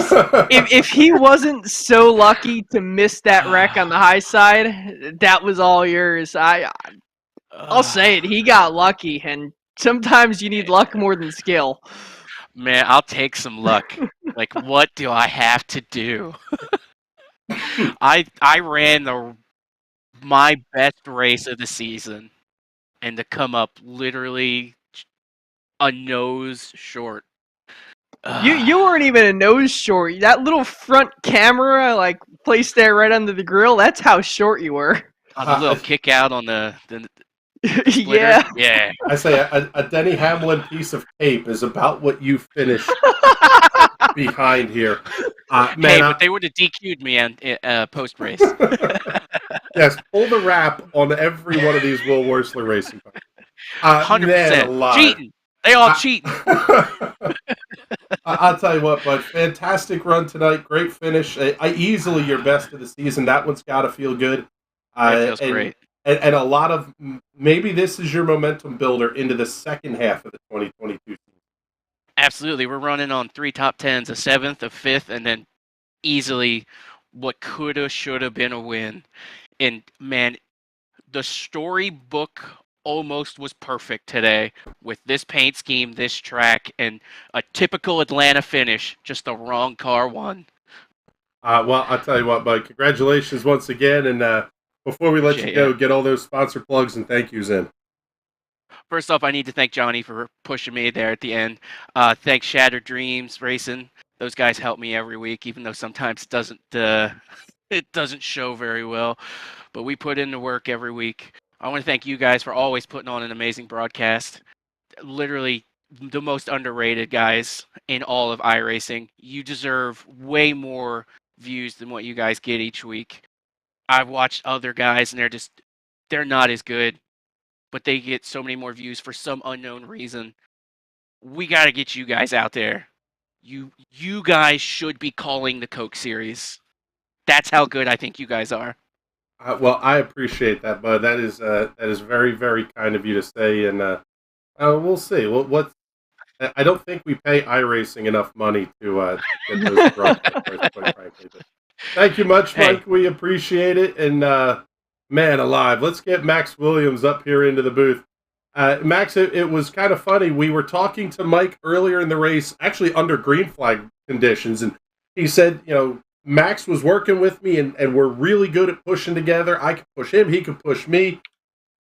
if he wasn't so lucky to miss that wreck on the high side, that was all yours. I'll say it. He got lucky, and sometimes you need luck more than skill. Man, I'll take some luck. Like, what do I have to do? I ran my best race of the season, and to come up literally a nose short. You weren't even a nose short. That little front camera, like, placed there right under the grill, that's how short you were. On the little kick out on the yeah. Yeah. I say a Denny Hamlin piece of tape is about what you finished behind here. Man, but they would have DQ'd me on post race. Yes, pull the wrap on every one of these Will Wursler racing cars. 100%. Cheating. They all cheating. I'll tell you what, bud. Fantastic run tonight. Great finish. Easily your best of the season. That one's got to feel good. It feels great. And a lot of, maybe this is your momentum builder into the second half of the 2022 season. Absolutely. We're running on 3 top 10s, a 7th, a 5th, and then easily what could have, should have been a win. And man, the storybook almost was perfect today with this paint scheme, this track, and a typical Atlanta finish. Just the wrong car won. Well, I'll tell you what, bud. Congratulations once again. And before we let you go, get all those sponsor plugs and thank yous in. First off, I need to thank Johnny for pushing me there at the end. Thanks Shattered Dreams Racing. Those guys help me every week, even though sometimes it doesn't show very well. But we put in the work every week. I want to thank you guys for always putting on an amazing broadcast. Literally the most underrated guys in all of iRacing. You deserve way more views than what you guys get each week. I've watched other guys and they're not as good, but they get so many more views for some unknown reason. We got to get you guys out there. You guys should be calling the Coke series. That's how good I think you guys are. Well, I appreciate that, bud. That is very, very kind of you to say, and we'll see. I don't think we pay iRacing enough money to get those broadcasts, quite frankly. But thank you much, Mike. We appreciate it. And man alive, let's get Max Williams up here into the booth. Max, it was kind of funny. We were talking to Mike earlier in the race, actually under green flag conditions, and he said, Max was working with me, and we're really good at pushing together. I could push him, he could push me.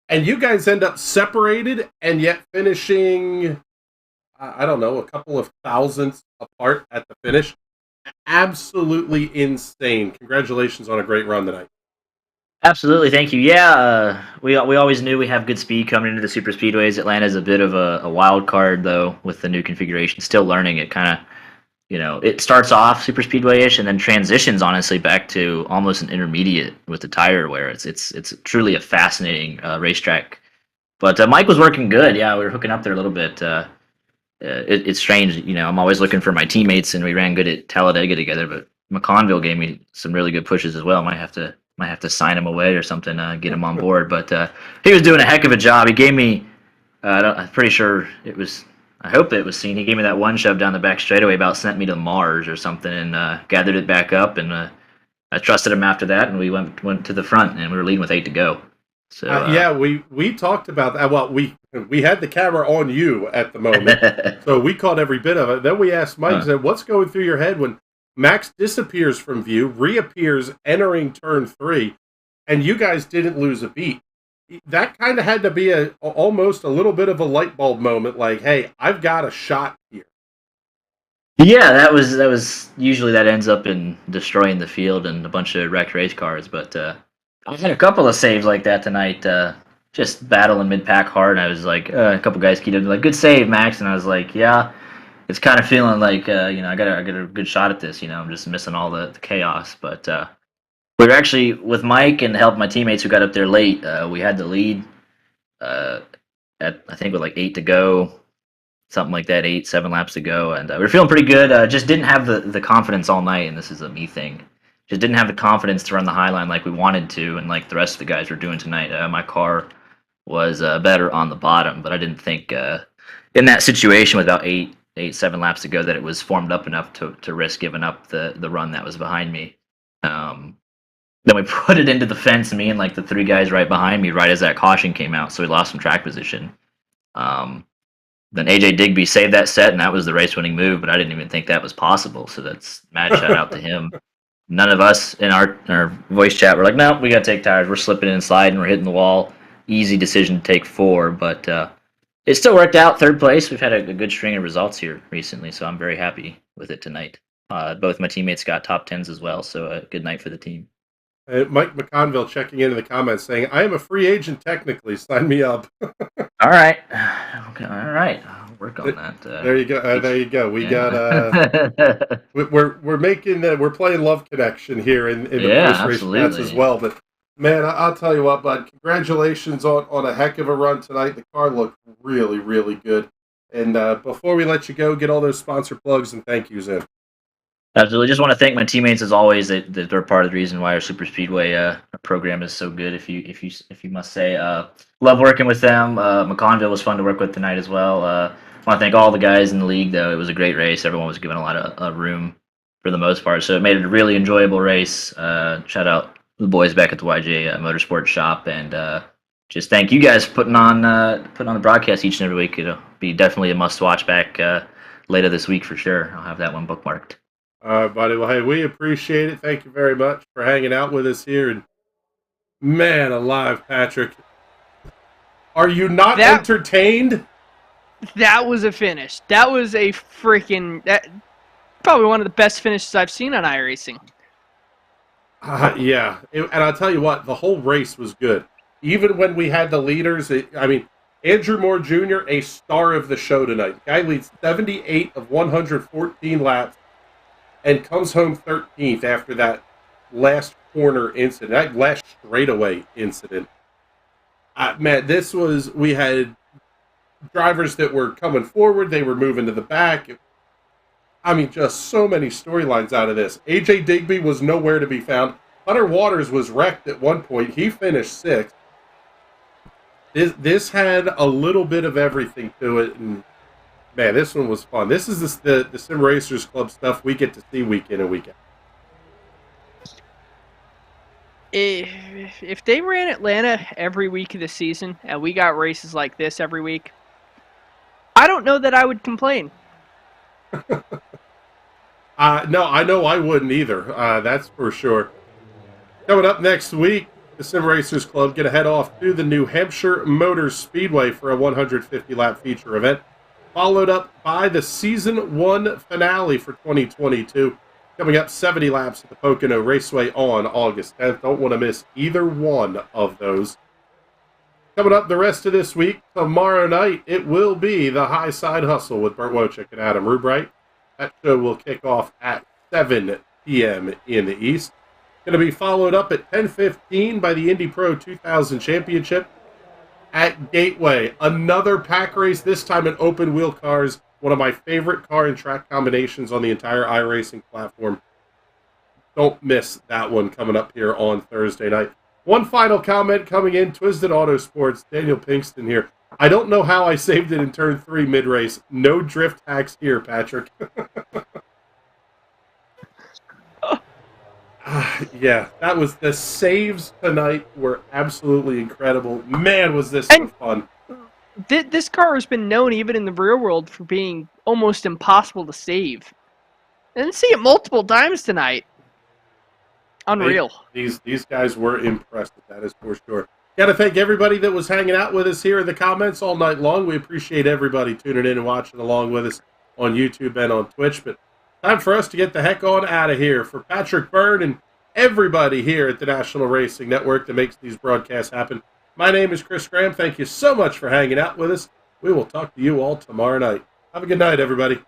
And you guys end up separated and yet finishing, I don't know, a couple of thousandths apart at the finish. Absolutely insane. Congratulations on a great run tonight. Absolutely, thank you. Yeah, we always knew we have good speed coming into the super speedways. Atlanta's a bit of a wild card though with the new configuration. Still learning it, kind of. It starts off super speedway-ish and then transitions honestly back to almost an intermediate with the tire wear. It's truly a fascinating racetrack. But Mike was working good. Yeah, we were hooking up there a little bit. It's strange. I'm always looking for my teammates, and we ran good at Talladega together. But McConville gave me some really good pushes as well. Might have to sign him away or something, get him on board. But he was doing a heck of a job. He gave me, I'm pretty sure it was, I hope it was seen. He gave me that one shove down the back straightaway, about sent me to Mars or something, and gathered it back up. And I trusted him after that, and we went to the front, and we were leading with 8 to go. So yeah, we talked about that. Well, we had the camera on you at the moment, so we caught every bit of it. Then we asked Mike, said, "What's going through your head when Max disappears from view, reappears entering turn 3, and you guys didn't lose a beat?" That kind of had to be almost a little bit of a light bulb moment, like, hey, I've got a shot here. Yeah, that was usually that ends up in destroying the field and a bunch of wrecked race cars. But I had a couple of saves like that tonight, just battling mid-pack hard. And I was like, a couple guys keyed up, like, good save, Max. And I was like, yeah, it's kind of feeling like, I got a good shot at this. I'm just missing all the chaos. But we were actually, with Mike and the help of my teammates who got up there late, we had the lead at, I think, with like 8 to go, something like that, 7 laps to go. And we were feeling pretty good. Just didn't have the confidence all night, and this is a me thing. Just didn't have the confidence to run the high line like we wanted to, and like the rest of the guys were doing tonight. My car was better on the bottom, but I didn't think in that situation with about 7 laps to go that it was formed up enough to risk giving up the run that was behind me. Then we put it into the fence, me and like the 3 guys right behind me, right as that caution came out, so we lost some track position. Then AJ Digby saved that set, and that was the race-winning move, but I didn't even think that was possible, so that's mad shout out to him. None of us in our voice chat were like, no, we got to take tires. We're slipping and sliding. We're hitting the wall. Easy decision to take 4, but it still worked out. 3rd place. We've had a good string of results here recently, so I'm very happy with it tonight. Both my teammates got top 10s as well, so a good night for the team. Mike McConville checking in the comments saying, I am a free agent technically. Sign me up. All right. Okay, all right. I'll work on that. There you go. There you go. We got we're making we're playing Love Connection here in the post-race chats as well. But man, I'll tell you what, bud, congratulations on a heck of a run tonight. The car looked really, really good. And before we let you go, get all those sponsor plugs and thank yous in. Absolutely. Just want to thank my teammates as always. That they're part of the reason why our Super Speedway program is so good. If you must say, love working with them. McConville was fun to work with tonight as well. I want to thank all the guys in the league though. It was a great race. Everyone was given a lot of room for the most part, so it made it a really enjoyable race. Shout out the boys back at the YJ Motorsports shop, and just thank you guys for putting on the broadcast each and every week. It'll be definitely a must watch back later this week for sure. I'll have that one bookmarked. All right, buddy. Well, hey, we appreciate it. Thank you very much for hanging out with us here. And man alive, Patrick, are you not entertained? That was a finish. That was a freaking probably one of the best finishes I've seen on iRacing. Yeah, and I'll tell you what, the whole race was good. Even when we had the leaders, Andrew Moore Jr., a star of the show tonight. The guy leads 78 of 114 laps. And comes home 13th after that last corner incident, that last straightaway incident. Man, we had drivers that were coming forward, they were moving to the back. Just so many storylines out of this. AJ Digby was nowhere to be found. Hunter Waters was wrecked at one point. He finished 6th. This had a little bit of everything to it, and man, this one was fun. This is the Sim Racers Club stuff we get to see week in and week out. If they ran Atlanta every week of the season and we got races like this every week, I don't know that I would complain. No, I know I wouldn't either. That's for sure. Coming up next week, the Sim Racers Club get to head off to the New Hampshire Motor Speedway for a 150-lap feature event, followed up by the Season 1 finale for 2022, coming up 70 laps at the Pocono Raceway on August 10th. Don't want to miss either one of those. Coming up the rest of this week, tomorrow night, it will be the High Side Hustle with Burt Wojcik and Adam Rubright. That show will kick off at 7 p.m. in the East. Going to be followed up at 10:15 by the Indy Pro 2000 Championship at Gateway. Another pack race, this time in open wheel cars. One of my favorite car and track combinations on the entire iRacing platform. Don't miss that one coming up here on Thursday night. One final comment coming in, Twisted Autosports, Daniel Pinkston here. I don't know how I saved it in turn 3 mid-race. No drift hacks here, Patrick. Yeah, that was the saves tonight were absolutely incredible. Man, was this so fun. This car has been known even in the real world for being almost impossible to save. I didn't see it multiple times tonight. Unreal. These guys were impressive, that is for sure. Got to thank everybody that was hanging out with us here in the comments all night long. We appreciate everybody tuning in and watching along with us on YouTube and on Twitch. But time for us to get the heck on out of here. For Patrick Byrne and everybody here at the National Racing Network that makes these broadcasts happen, my name is Chris Graham. Thank you so much for hanging out with us. We will talk to you all tomorrow night. Have a good night, everybody.